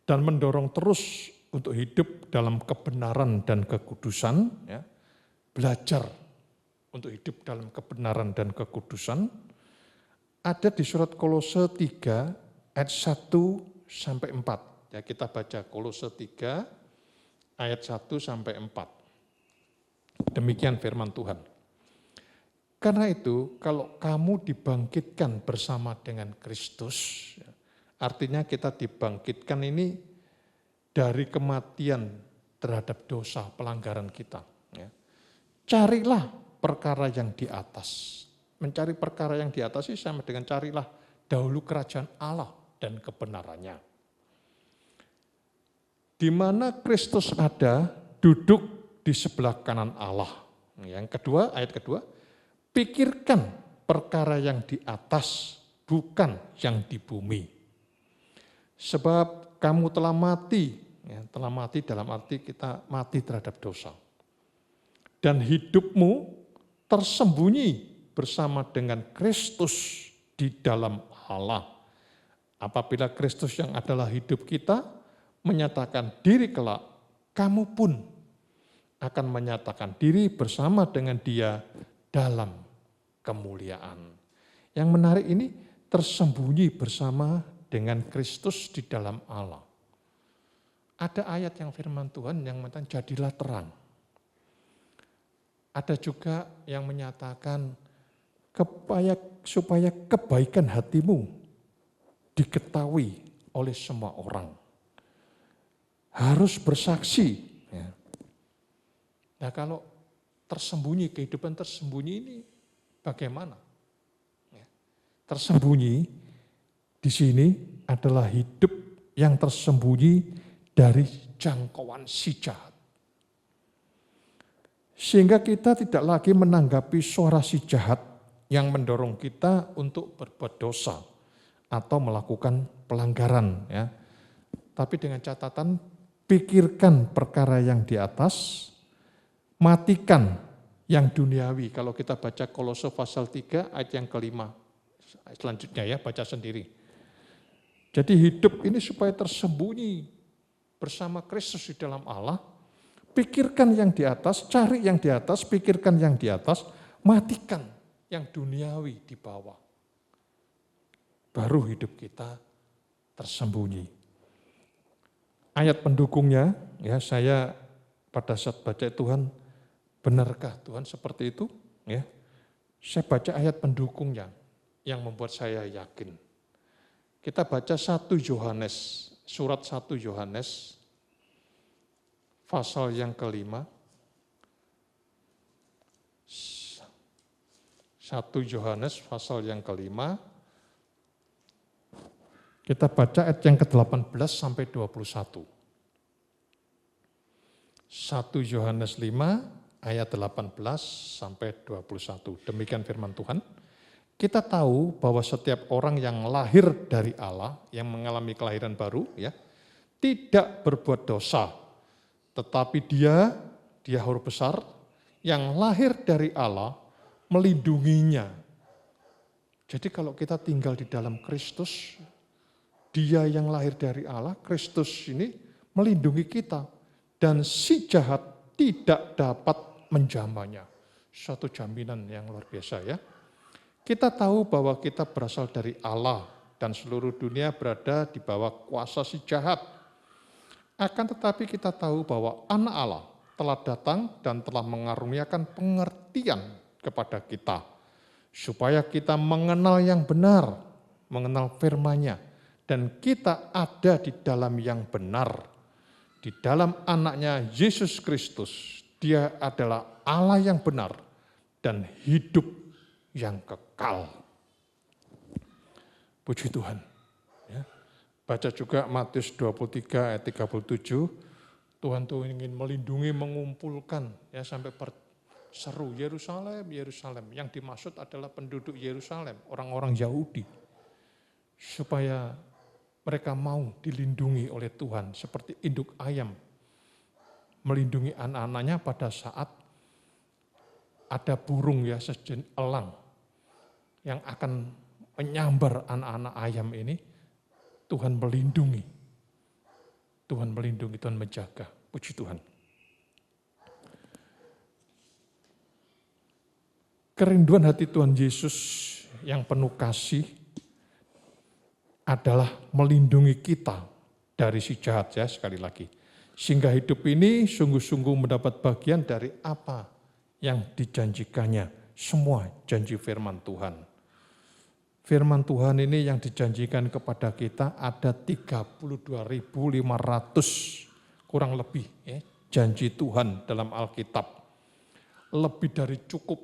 dan mendorong terus untuk hidup dalam kebenaran dan kekudusan, ya, belajar untuk hidup dalam kebenaran dan kekudusan, ada di surat Kolose 3 ayat 1 sampai 4. Ya, kita baca Kolose 3 ayat 1 sampai 4. Demikian firman Tuhan. Karena itu, kalau kamu dibangkitkan bersama dengan Kristus, artinya kita dibangkitkan ini dari kematian terhadap dosa, pelanggaran kita. Carilah perkara yang di atas. Mencari perkara yang di atas itu sama dengan carilah dahulu kerajaan Allah dan kebenarannya. Di mana Kristus ada, duduk di sebelah kanan Allah. Yang kedua, ayat kedua, pikirkan perkara yang di atas, bukan yang di bumi. Sebab kamu telah mati, ya, telah mati dalam arti kita mati terhadap dosa. Dan hidupmu tersembunyi bersama dengan Kristus di dalam Allah. Apabila Kristus yang adalah hidup kita menyatakan diri kelak, kamu pun akan menyatakan diri bersama dengan Dia dalam kemuliaan. Yang menarik ini tersembunyi bersama dengan Kristus di dalam Allah. Ada ayat yang firman Tuhan yang mengatakan jadilah terang. Ada juga yang menyatakan supaya kebaikan hatimu diketahui oleh semua orang. Harus bersaksi. Ya. Nah kalau tersembunyi, kehidupan tersembunyi ini bagaimana? Ya. Tersembunyi di sini adalah hidup yang tersembunyi dari jangkauan si jahat. Sehingga kita tidak lagi menanggapi suara si jahat yang mendorong kita untuk berbuat dosa atau melakukan pelanggaran. Ya. Tapi dengan catatan, pikirkan perkara yang di atas, matikan yang duniawi. Kalau kita baca Kolose pasal 3 ayat yang kelima. Selanjutnya ya, baca sendiri. Jadi hidup ini supaya tersembunyi bersama Kristus di dalam Allah. Pikirkan yang di atas, cari yang di atas, pikirkan yang di atas, matikan yang duniawi di bawah. Baru hidup kita tersembunyi. Ayat pendukungnya, ya saya pada saat baca Tuhan, benarkah Tuhan seperti itu? Ya, saya baca ayat pendukungnya yang membuat saya yakin. Kita baca 1 Yohanes, surat 1 Yohanes, pasal yang kelima. 1 Yohanes pasal yang kelima. Kita baca ayat yang ke-18 sampai 21. 1 Yohanes 5 ayat 18 sampai 21. Demikian firman Tuhan. Kita tahu bahwa setiap orang yang lahir dari Allah, yang mengalami kelahiran baru, ya, tidak berbuat dosa, Tetapi dia huruf besar, yang lahir dari Allah melindunginya. Jadi kalau kita tinggal di dalam Kristus, dia yang lahir dari Allah, Kristus ini melindungi kita. Dan si jahat tidak dapat menjamahnya. Suatu jaminan yang luar biasa ya. Kita tahu bahwa kita berasal dari Allah dan seluruh dunia berada di bawah kuasa si jahat. Akan tetapi kita tahu bahwa anak Allah telah datang dan telah mengaruniakan pengertian kepada kita. Supaya kita mengenal yang benar, mengenal firman-Nya. Dan kita ada di dalam yang benar. Di dalam anaknya Yesus Kristus, dia adalah Allah yang benar dan hidup yang kekal. Puji Tuhan. Ya. Baca juga Matius 23 ayat 37, Tuhan tuh ingin melindungi, mengumpulkan ya sampai berseru Yerusalem, Yerusalem. Yang dimaksud adalah penduduk Yerusalem, orang-orang Yahudi. Supaya mereka mau dilindungi oleh Tuhan seperti induk ayam melindungi anak-anaknya pada saat ada burung ya sejenis elang yang akan menyambar anak-anak ayam ini. Tuhan melindungi, Tuhan menjaga. Puji Tuhan. Kerinduan hati Tuhan Yesus yang penuh kasih adalah melindungi kita dari si jahat ya sekali lagi. Sehingga hidup ini sungguh-sungguh mendapat bagian dari apa yang dijanjikannya. Semua janji firman Tuhan. Firman Tuhan ini yang dijanjikan kepada kita ada 32.500 kurang lebih ya, janji Tuhan dalam Alkitab. Lebih dari cukup.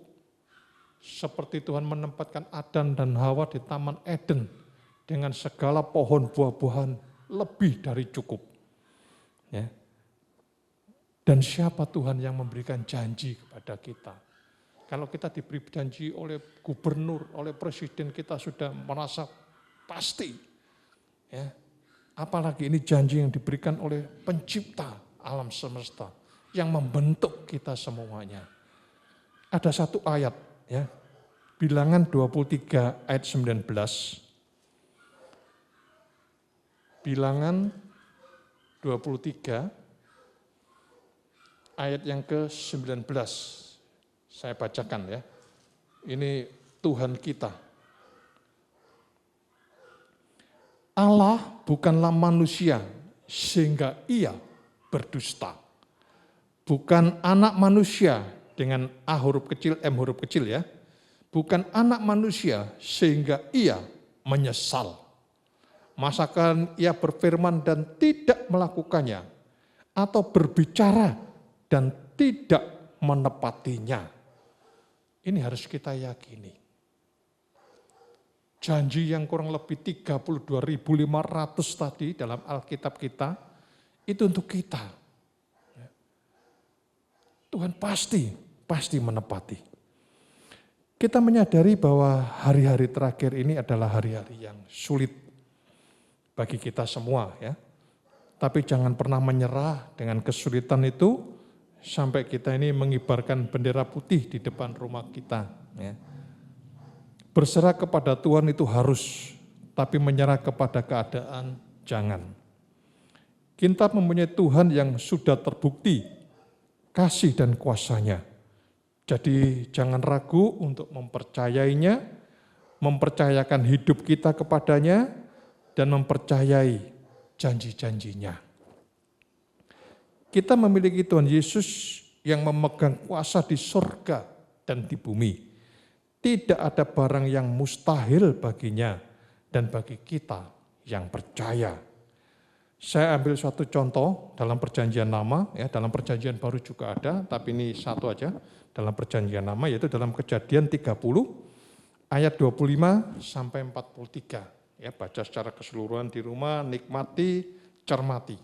Seperti Tuhan menempatkan Adam dan Hawa di Taman Eden. Dengan segala pohon buah-buahan lebih dari cukup. Ya. Dan siapa Tuhan yang memberikan janji kepada kita? Kalau kita diberi janji oleh gubernur, oleh presiden, kita sudah merasa pasti. Ya. Apalagi ini janji yang diberikan oleh pencipta alam semesta, yang membentuk kita semuanya. Ada satu ayat, ya, Bilangan 23 ayat 19. Bilangan 23 ayat yang ke-19. Saya bacakan ya. Ini Tuhan kita. Allah bukanlah manusia sehingga ia berdusta. Bukan anak manusia dengan A huruf kecil, M huruf kecil ya. Bukan anak manusia sehingga ia menyesal. Masakan ia berfirman dan tidak melakukannya, atau berbicara dan tidak menepatinya. Ini harus kita yakini. Janji yang kurang lebih 32.500 tadi dalam Alkitab kita, itu untuk kita. Tuhan pasti menepati. Kita menyadari bahwa hari-hari terakhir ini adalah hari-hari yang sulit bagi kita semua ya. Tapi jangan pernah menyerah dengan kesulitan itu sampai kita ini mengibarkan bendera putih di depan rumah kita. Ya. Berserah kepada Tuhan itu harus, tapi menyerah kepada keadaan jangan. Kita mempunyai Tuhan yang sudah terbukti kasih dan kuasanya. Jadi jangan ragu untuk mempercayainya, mempercayakan hidup kita kepadanya, dan mempercayai janji-janjinya. Kita memiliki Tuhan Yesus yang memegang kuasa di surga dan di bumi. Tidak ada barang yang mustahil baginya dan bagi kita yang percaya. Saya ambil suatu contoh dalam perjanjian lama, ya, dalam perjanjian baru juga ada, tapi ini satu aja dalam perjanjian lama, yaitu dalam Kejadian 30 ayat 25 sampai 43. Ya, baca secara keseluruhan di rumah, nikmati, cermati.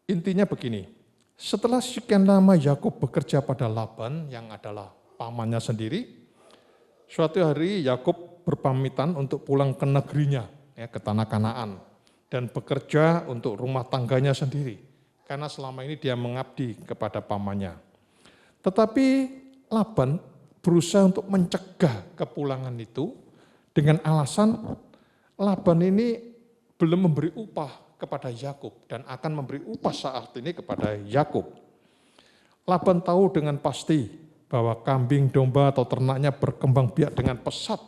Intinya begini, setelah sekian lama Yakub bekerja pada Laban yang adalah pamannya sendiri, suatu hari Yakub berpamitan untuk pulang ke negerinya, ya, ke tanah Kanaan, dan bekerja untuk rumah tangganya sendiri. karena selama ini dia mengabdi kepada pamannya. Tetapi Laban berusaha untuk mencegah kepulangan itu dengan alasan Laban ini belum memberi upah kepada Yakub dan akan memberi upah saat ini kepada Yakub. Laban tahu dengan pasti bahwa kambing, domba atau ternaknya berkembang biak dengan pesat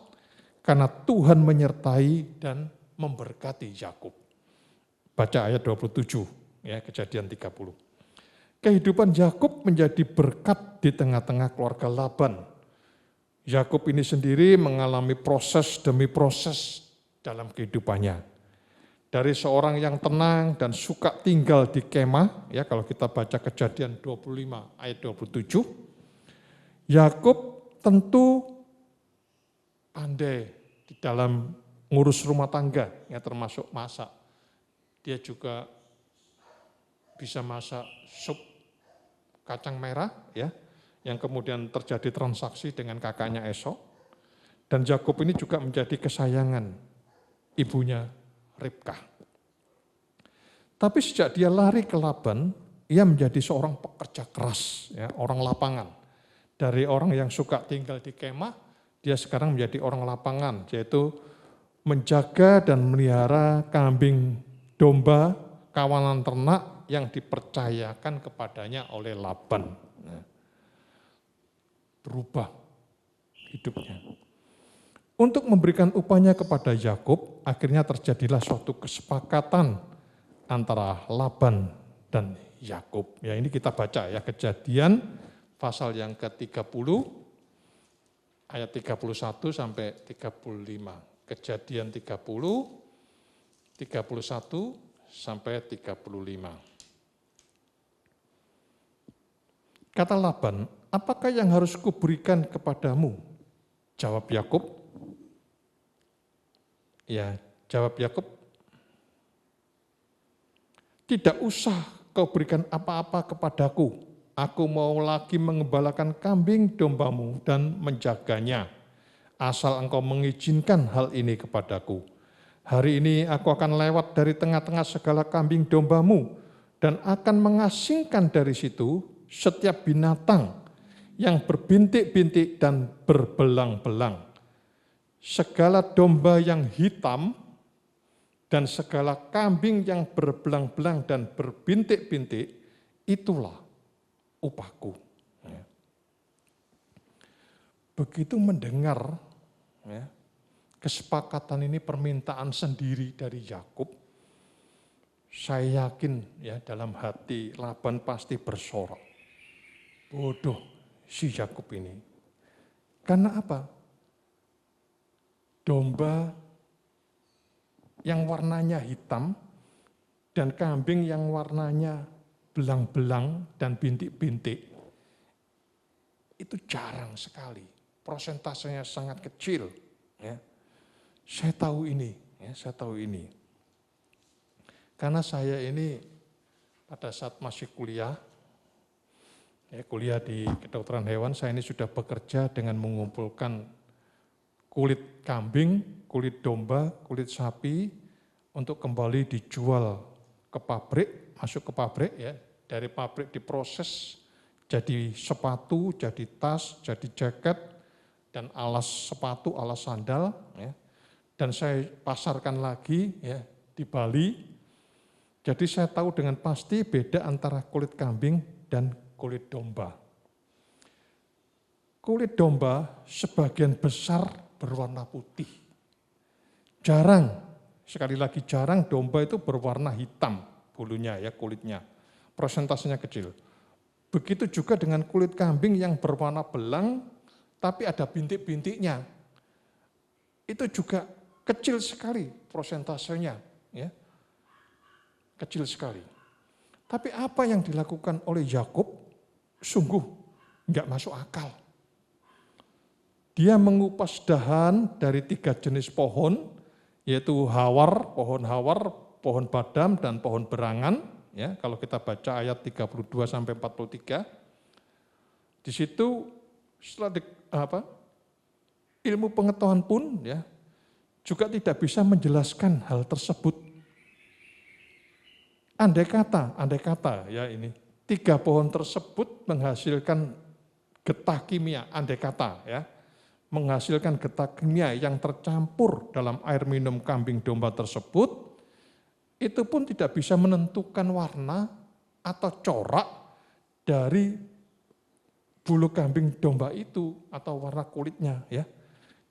karena Tuhan menyertai dan memberkati Yakub. Baca ayat 27 ya, Kejadian 30. Kehidupan Yakub menjadi berkat di tengah-tengah keluarga Laban. Yakub ini sendiri mengalami proses demi proses dalam kehidupannya. Dari seorang yang tenang dan suka tinggal di kemah, ya kalau kita baca Kejadian 25 ayat 27, Yakub tentu pandai di dalam ngurus rumah tangga, ya termasuk masak. Dia juga bisa masak sup kacang merah, ya, yang kemudian terjadi transaksi dengan kakaknya Esau. Dan Yakub ini juga menjadi kesayangan ibunya Ribkah. Tapi sejak dia lari ke Laban, ia menjadi seorang pekerja keras, ya, orang lapangan. Dari orang yang suka tinggal di kemah, dia sekarang menjadi orang lapangan, yaitu menjaga dan melihara kambing, domba, kawanan ternak yang dipercayakan kepadanya oleh Laban. Berubah hidupnya. Untuk memberikan upahnya kepada Yakub, akhirnya terjadilah suatu kesepakatan antara Laban dan Yakub. Ya, ini kita baca ya, Kejadian pasal yang ke-30 ayat 31 sampai 35. Kejadian 30 31 sampai 35. Kata Laban, apakah yang harus kuberikan kepadamu? Jawab Yakub. Ya, jawab Yakub, tidak usah kau berikan apa-apa kepadaku. Aku mau lagi mengembalakan kambing dombamu dan menjaganya. Asal engkau mengizinkan hal ini kepadaku. Hari ini aku akan lewat dari tengah-tengah segala kambing dombamu dan akan mengasingkan dari situ setiap binatang yang berbintik-bintik dan berbelang-belang. Segala domba yang hitam dan segala kambing yang berbelang-belang dan berbintik-bintik, itulah upahku. Begitu mendengar kesepakatan ini, permintaan sendiri dari Yakub, saya yakin ya dalam hati Laban pasti bersorak. Bodoh si Yakub ini. Karena apa? Domba yang warnanya hitam dan kambing yang warnanya belang-belang dan bintik-bintik itu jarang sekali. Prosentasenya sangat kecil. Ya. Saya tahu ini. Karena saya ini pada saat masih kuliah di kedokteran hewan, saya ini sudah bekerja dengan mengumpulkan kulit kambing, kulit domba, kulit sapi untuk kembali dijual ke pabrik, masuk ke pabrik ya, dari pabrik diproses jadi sepatu, jadi tas, jadi jaket, dan alas sepatu, alas sandal ya. Dan saya pasarkan lagi ya di Bali. Jadi saya tahu dengan pasti beda antara kulit kambing dan kulit domba. Kulit domba sebagian besar berwarna putih. Jarang, sekali lagi jarang domba itu berwarna hitam bulunya ya, kulitnya. Prosentasenya kecil. Begitu juga dengan kulit kambing yang berwarna belang tapi ada bintik-bintiknya. Itu juga kecil sekali prosentasenya ya. Kecil sekali. Tapi apa yang dilakukan oleh Yakub sungguh enggak masuk akal. Dia mengupas dahan dari 3 jenis pohon, yaitu hawar, pohon badam, dan pohon berangan. Ya, kalau kita baca ayat 32 sampai 43, di situ setelah ilmu pengetahuan pun ya juga tidak bisa menjelaskan hal tersebut. andai kata ya ini, 3 pohon tersebut menghasilkan getah kimia, andai kata ya, menghasilkan getah kimia yang tercampur dalam air minum kambing domba tersebut, itu pun tidak bisa menentukan warna atau corak dari bulu kambing domba itu atau warna kulitnya ya.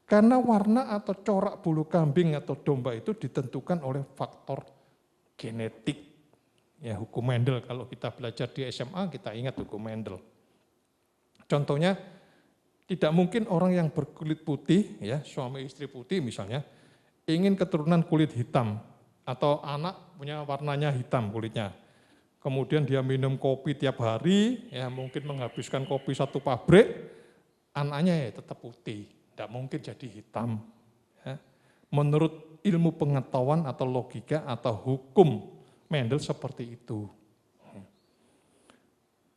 Karena warna atau corak bulu kambing atau domba itu ditentukan oleh faktor genetik. Ya, hukum Mendel, kalau kita belajar di SMA kita ingat hukum Mendel. Contohnya, tidak mungkin orang yang berkulit putih, ya suami istri putih misalnya, ingin keturunan kulit hitam atau anak punya warnanya hitam kulitnya. Kemudian dia minum kopi tiap hari, ya mungkin menghabiskan kopi 1 pabrik, anaknya ya tetap putih, tidak mungkin jadi hitam. Ya. Menurut ilmu pengetahuan atau logika atau hukum Mendel seperti itu.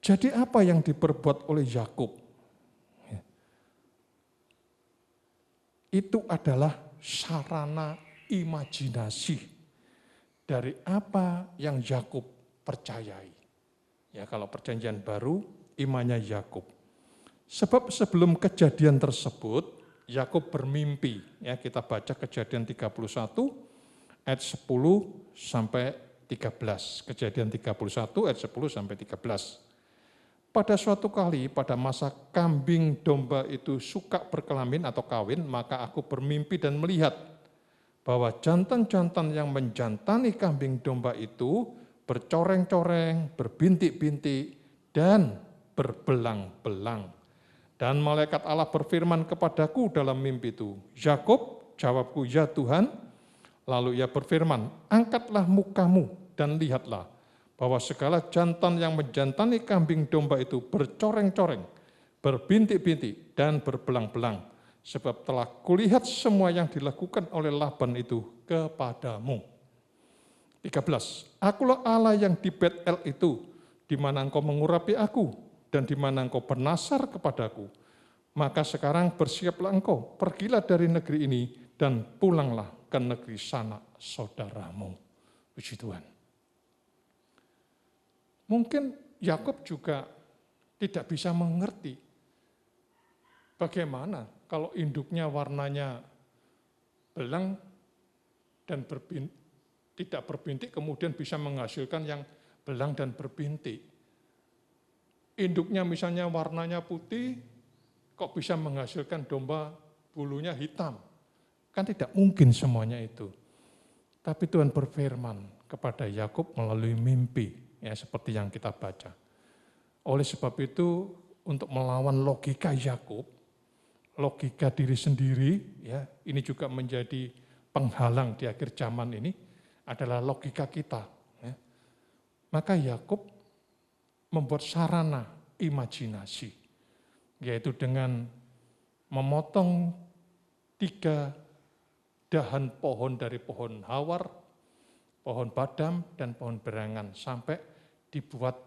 Jadi apa yang diperbuat oleh Yakub? Itu adalah sarana imajinasi dari apa yang Yakub percayai. Ya, kalau perjanjian baru, imannya Yakub. Sebab sebelum kejadian tersebut, Yakub bermimpi. Ya, kita baca Kejadian 31 ayat 10 sampai 13. Kejadian 31 ayat 10 sampai 13. Pada suatu kali, pada masa kambing domba itu suka berkelamin atau kawin, maka aku bermimpi dan melihat bahwa jantan-jantan yang menjantani kambing domba itu bercoreng-coreng, berbintik-bintik, dan berbelang-belang. Dan malaikat Allah berfirman kepadaku dalam mimpi itu, Yakub, jawabku, ya Tuhan. Lalu ia berfirman, angkatlah mukamu dan lihatlah, bahwa segala jantan yang menjantani kambing domba itu bercoreng-coreng, berbintik-bintik, dan berbelang-belang. Sebab telah kulihat semua yang dilakukan oleh Laban itu kepadamu. 13. Akulah Allah yang di Bet-El itu, di mana engkau mengurapi aku, dan di mana engkau bernasar kepadaku. Maka sekarang bersiaplah engkau, pergilah dari negeri ini, dan pulanglah ke negeri sanak saudaramu. Puji Tuhan. Mungkin Yakub juga tidak bisa mengerti bagaimana kalau induknya warnanya belang dan tidak berbintik, kemudian bisa menghasilkan yang belang dan berbintik. Induknya misalnya warnanya putih, kok bisa menghasilkan domba bulunya hitam? Kan tidak mungkin semuanya itu. Tapi Tuhan berfirman kepada Yakub melalui mimpi. Ya, seperti yang kita baca. Oleh sebab itu, untuk melawan logika Yakub, logika diri sendiri, ya, ini juga menjadi penghalang di akhir zaman ini, adalah logika kita. Ya. Maka Yakub membuat sarana imajinasi, yaitu dengan memotong 3 dahan pohon dari pohon hawar, pohon badam, dan pohon berangan, sampai dibuat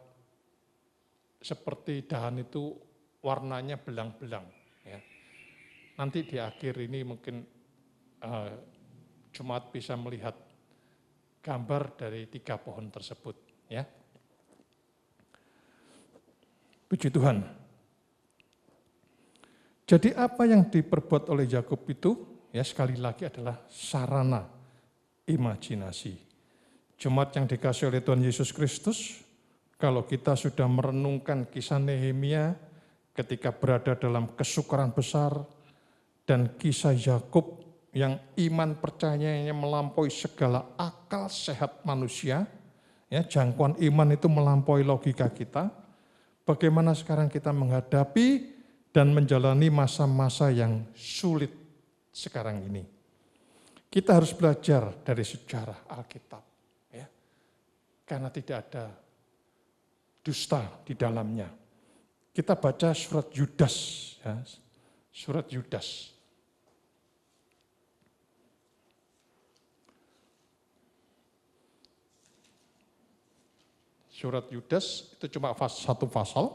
seperti dahan itu warnanya belang-belang. Ya. Nanti di akhir ini mungkin jemaat bisa melihat gambar dari 3 pohon tersebut. Ya. Puji Tuhan. Jadi apa yang diperbuat oleh Yakub itu, ya sekali lagi adalah sarana imajinasi. Jemaat yang dikasihi oleh Tuhan Yesus Kristus, kalau kita sudah merenungkan kisah Nehemia ketika berada dalam kesukaran besar dan kisah Yakub yang iman percayanya melampaui segala akal sehat manusia, ya jangkauan iman itu melampaui logika kita, bagaimana sekarang kita menghadapi dan menjalani masa-masa yang sulit sekarang ini. Kita harus belajar dari sejarah Alkitab, ya, karena tidak ada dusta di dalamnya. Kita baca surat Yudas, ya, surat Yudas. Surat Yudas itu cuma 1 pasal.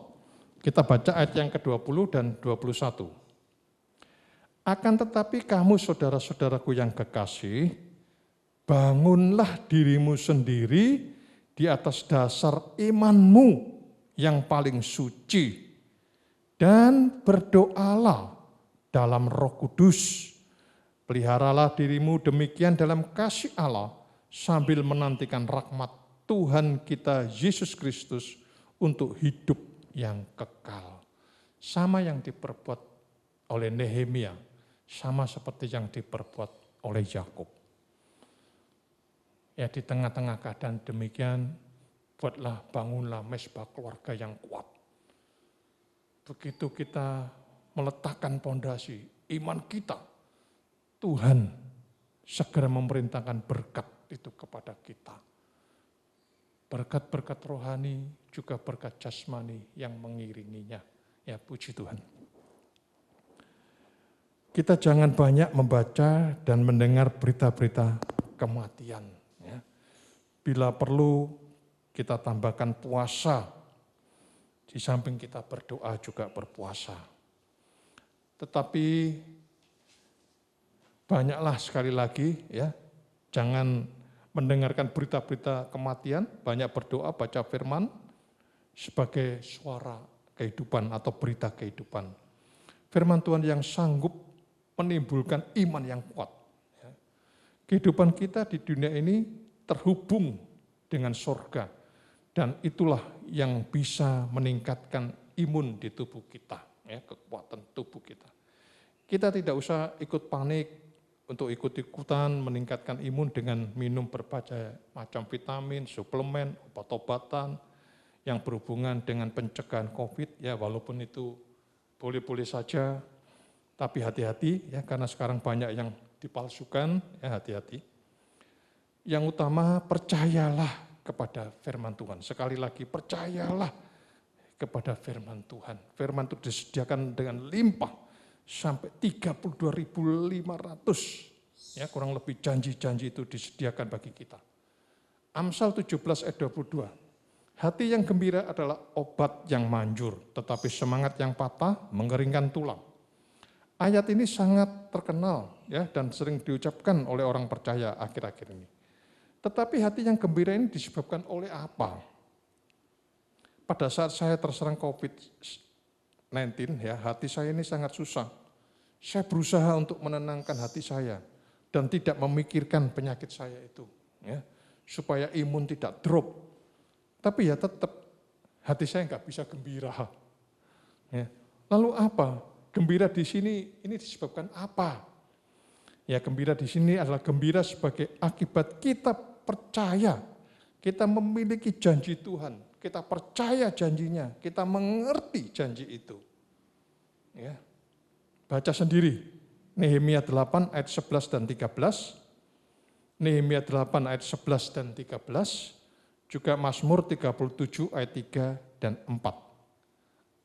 Kita baca ayat yang ke-20 dan 21. Akan tetapi kamu saudara-saudaraku yang kekasih, bangunlah dirimu sendiri di atas dasar imanmu yang paling suci, dan berdoalah dalam Roh Kudus. Peliharalah dirimu demikian dalam kasih Allah sambil menantikan rahmat Tuhan kita Yesus Kristus untuk hidup yang kekal. Sama yang diperbuat oleh Nehemia, sama seperti yang diperbuat oleh Yakub. Ya, di tengah-tengah keadaan demikian, bangunlah mesbah keluarga yang kuat. Begitu kita meletakkan pondasi iman kita, Tuhan segera memerintahkan berkat itu kepada kita. Berkat-berkat rohani, juga berkat jasmani yang mengiringinya. Ya, puji Tuhan. Kita jangan banyak membaca dan mendengar berita-berita kematian. Ya. Bila perlu, kita tambahkan puasa. Di samping kita berdoa juga berpuasa. Tetapi banyaklah sekali lagi, ya, jangan mendengarkan berita-berita kematian, banyak berdoa, baca firman sebagai suara kehidupan atau berita kehidupan. Firman Tuhan yang sanggup menimbulkan iman yang kuat. Kehidupan kita di dunia ini terhubung dengan surga, dan itulah yang bisa meningkatkan imun di tubuh kita, ya, kekuatan tubuh kita. Kita tidak usah ikut panik untuk ikut-ikutan meningkatkan imun dengan minum berbagai macam vitamin, suplemen, obat-obatan yang berhubungan dengan pencegahan COVID, ya, walaupun itu boleh-boleh saja, tapi hati-hati, ya, karena sekarang banyak yang dipalsukan, ya, hati-hati. Yang utama, percayalah kepada firman Tuhan. Sekali lagi, percayalah kepada firman Tuhan. Firman itu disediakan dengan limpah sampai 32.500. Ya, kurang lebih janji-janji itu disediakan bagi kita. Amsal 17 ayat 22. Hati yang gembira adalah obat yang manjur, tetapi semangat yang patah mengeringkan tulang. Ayat ini sangat terkenal, ya, dan sering diucapkan oleh orang percaya akhir-akhir ini. Tetapi hati yang gembira ini disebabkan oleh apa? Pada saat saya terserang COVID-19, ya, hati saya ini sangat susah. Saya berusaha untuk menenangkan hati saya dan tidak memikirkan penyakit saya itu, ya, supaya imun tidak drop. Tapi ya tetap hati saya nggak bisa gembira. Ya. Lalu apa? Gembira di sini ini disebabkan apa? Ya, gembira di sini adalah gembira sebagai akibat kita percaya, kita memiliki janji Tuhan, kita percaya janjinya, kita mengerti janji itu. Ya. Baca sendiri, Nehemia 8 ayat 11 dan 13, Nehemia 8 ayat 11 dan 13, juga Mazmur 37 ayat 3 dan 4.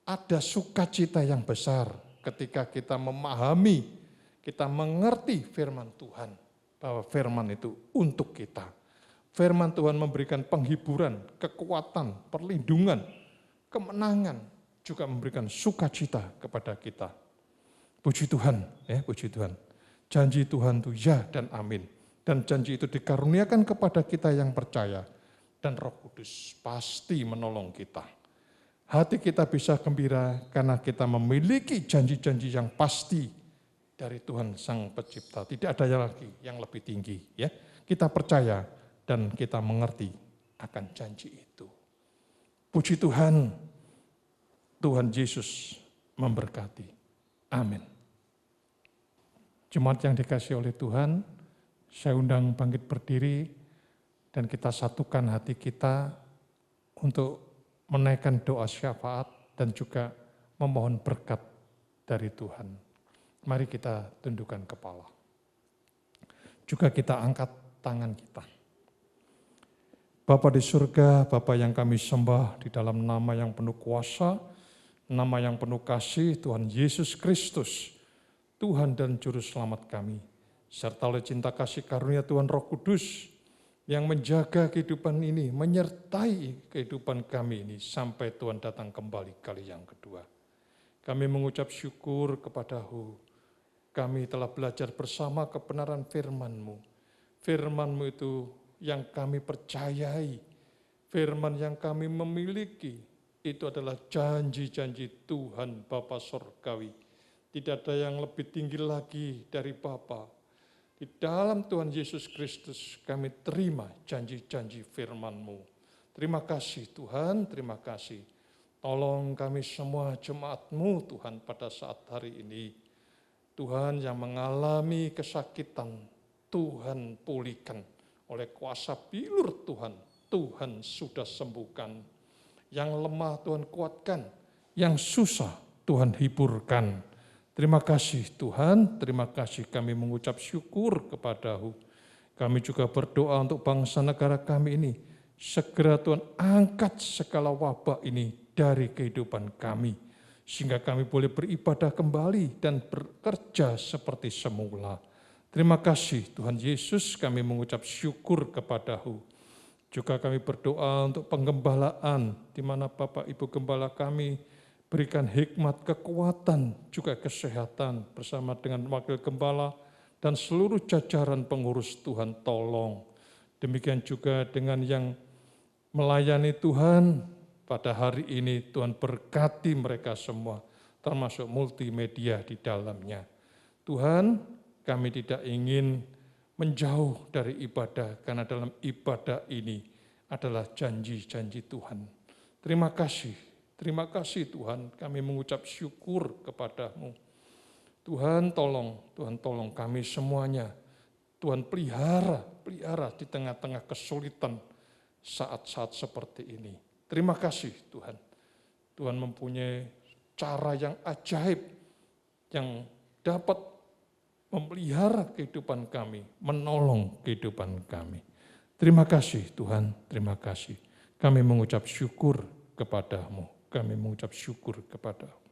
Ada sukacita yang besar ketika kita memahami, kita mengerti firman Tuhan, bahwa firman itu untuk kita. Firman Tuhan memberikan penghiburan, kekuatan, perlindungan, kemenangan, juga memberikan sukacita kepada kita. Puji Tuhan, ya, puji Tuhan. Janji Tuhan itu ya dan amin. Dan janji itu dikaruniakan kepada kita yang percaya. Dan Roh Kudus pasti menolong kita. Hati kita bisa gembira karena kita memiliki janji-janji yang pasti dari Tuhan Sang Pencipta. Tidak ada lagi yang lebih tinggi. Ya, kita percaya dan kita mengerti akan janji itu. Puji Tuhan, Tuhan Yesus memberkati. Amin. Jemaat yang dikasihi oleh Tuhan, saya undang bangkit berdiri dan kita satukan hati kita untuk menaikkan doa syafaat dan juga memohon berkat dari Tuhan. Mari kita tundukkan kepala. Juga kita angkat tangan kita. Bapa di surga, Bapa yang kami sembah di dalam nama yang penuh kuasa, nama yang penuh kasih, Tuhan Yesus Kristus, Tuhan dan Juru Selamat kami, serta oleh cinta kasih karunia Tuhan Roh Kudus yang menjaga kehidupan ini, menyertai kehidupan kami ini sampai Tuhan datang kembali kali yang kedua. Kami mengucap syukur kepadamu, kami telah belajar bersama kebenaran firman-Mu. Firman-Mu itu yang kami percayai, Firman yang kami memiliki itu adalah janji-janji Tuhan Bapa Sorgawi. Tidak ada yang lebih tinggi lagi dari Bapa. Di dalam Tuhan Yesus Kristus kami terima janji-janji firman-Mu. Terima kasih Tuhan, terima kasih. Tolong kami semua jemaat-Mu Tuhan pada saat hari ini. Tuhan yang mengalami kesakitan, Tuhan pulihkan oleh kuasa bilur Tuhan. Tuhan sudah sembuhkan. Yang lemah Tuhan kuatkan, yang susah Tuhan hiburkan. Terima kasih Tuhan, terima kasih kami mengucap syukur kepada-Mu. Kami juga berdoa untuk bangsa negara kami ini. Segera Tuhan angkat segala wabah ini dari kehidupan kami. Sehingga kami boleh beribadah kembali dan bekerja seperti semula. Terima kasih Tuhan Yesus, kami mengucap syukur kepada-Mu. Juga kami berdoa untuk penggembalaan, di mana Bapak Ibu Gembala kami berikan hikmat, kekuatan, juga kesehatan bersama dengan Wakil Gembala dan seluruh jajaran pengurus Tuhan tolong. Demikian juga dengan yang melayani Tuhan pada hari ini, Tuhan berkati mereka semua, termasuk multimedia di dalamnya. Tuhan, kami tidak ingin menjauh dari ibadah, karena dalam ibadah ini adalah janji-janji Tuhan. Terima kasih Tuhan, kami mengucap syukur kepada-Mu. Tuhan tolong kami semuanya. Tuhan pelihara di tengah-tengah kesulitan saat-saat seperti ini. Terima kasih Tuhan. Tuhan mempunyai cara yang ajaib yang dapat memelihara kehidupan kami, menolong kehidupan kami. Terima kasih Tuhan, terima kasih. Kami mengucap syukur kepada-Mu. Kami mengucap syukur kepada-Mu.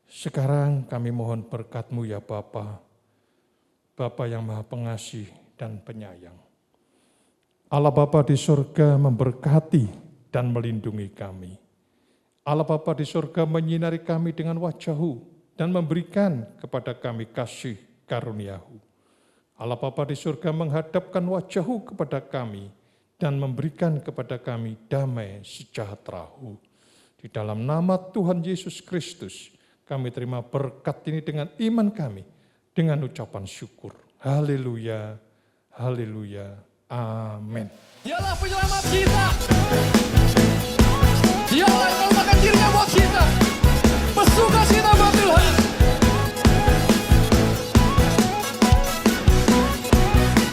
Sekarang kami mohon berkat-Mu ya Bapa, Bapa yang Maha Pengasih dan Penyayang. Allah Bapa di surga memberkati dan melindungi kami. Allah Bapa di surga menyinari kami dengan wajah-Mu dan memberikan kepada kami kasih karunia-Mu. Allah Bapa di surga menghadapkan wajah-Mu kepada kami dan memberikan kepada kami damai sejahtera-Mu. Di dalam nama Tuhan Yesus Kristus, kami terima berkat ini dengan iman kami, dengan ucapan syukur. Haleluya, haleluya, amin. Dialah penyelamat kita. Dialah yang meletakkan dirinya buat kita. Bersuka cita buat Tuhan.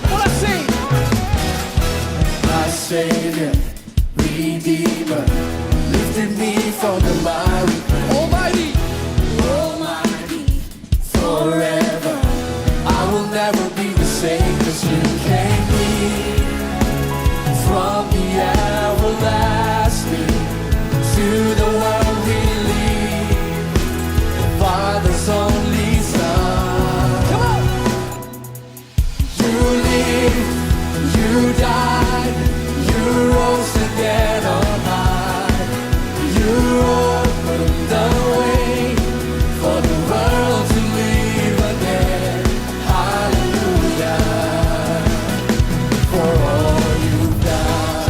Mulai sing. My Savior, Redeemer, lifted me from the miry clay. Almighty. Almighty, forever, I will never be the same, 'cause you came near. From the everlasting to the world we live, Father's only Son. Come on. You lived, you died, you rose again on high. You opened the way for the world to live again. Hallelujah, for all you've done.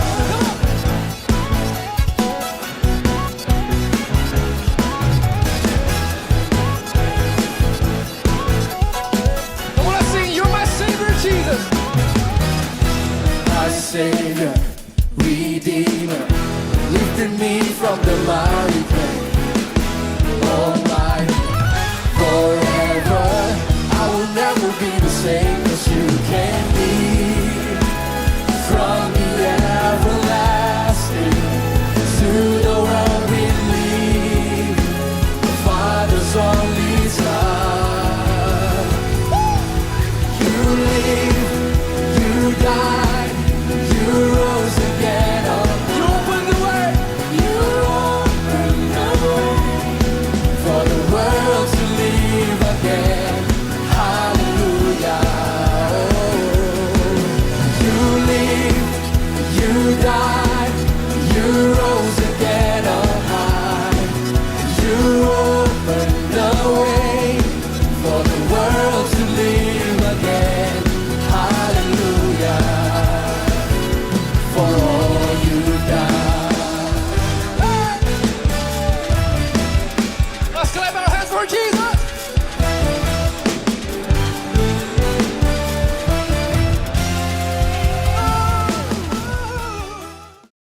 Come on, let's sing. You're my Savior, Jesus. My Savior, Redeemer, lifted me from the miry clay. Almighty, forever, I will never be the same, 'cause you came near. From the everlasting to the world we live, the Father's only Son. You live, you died, you rose again on high. You opened the way. You opened the way for the world to live again. Hallelujah. Lord Jesus.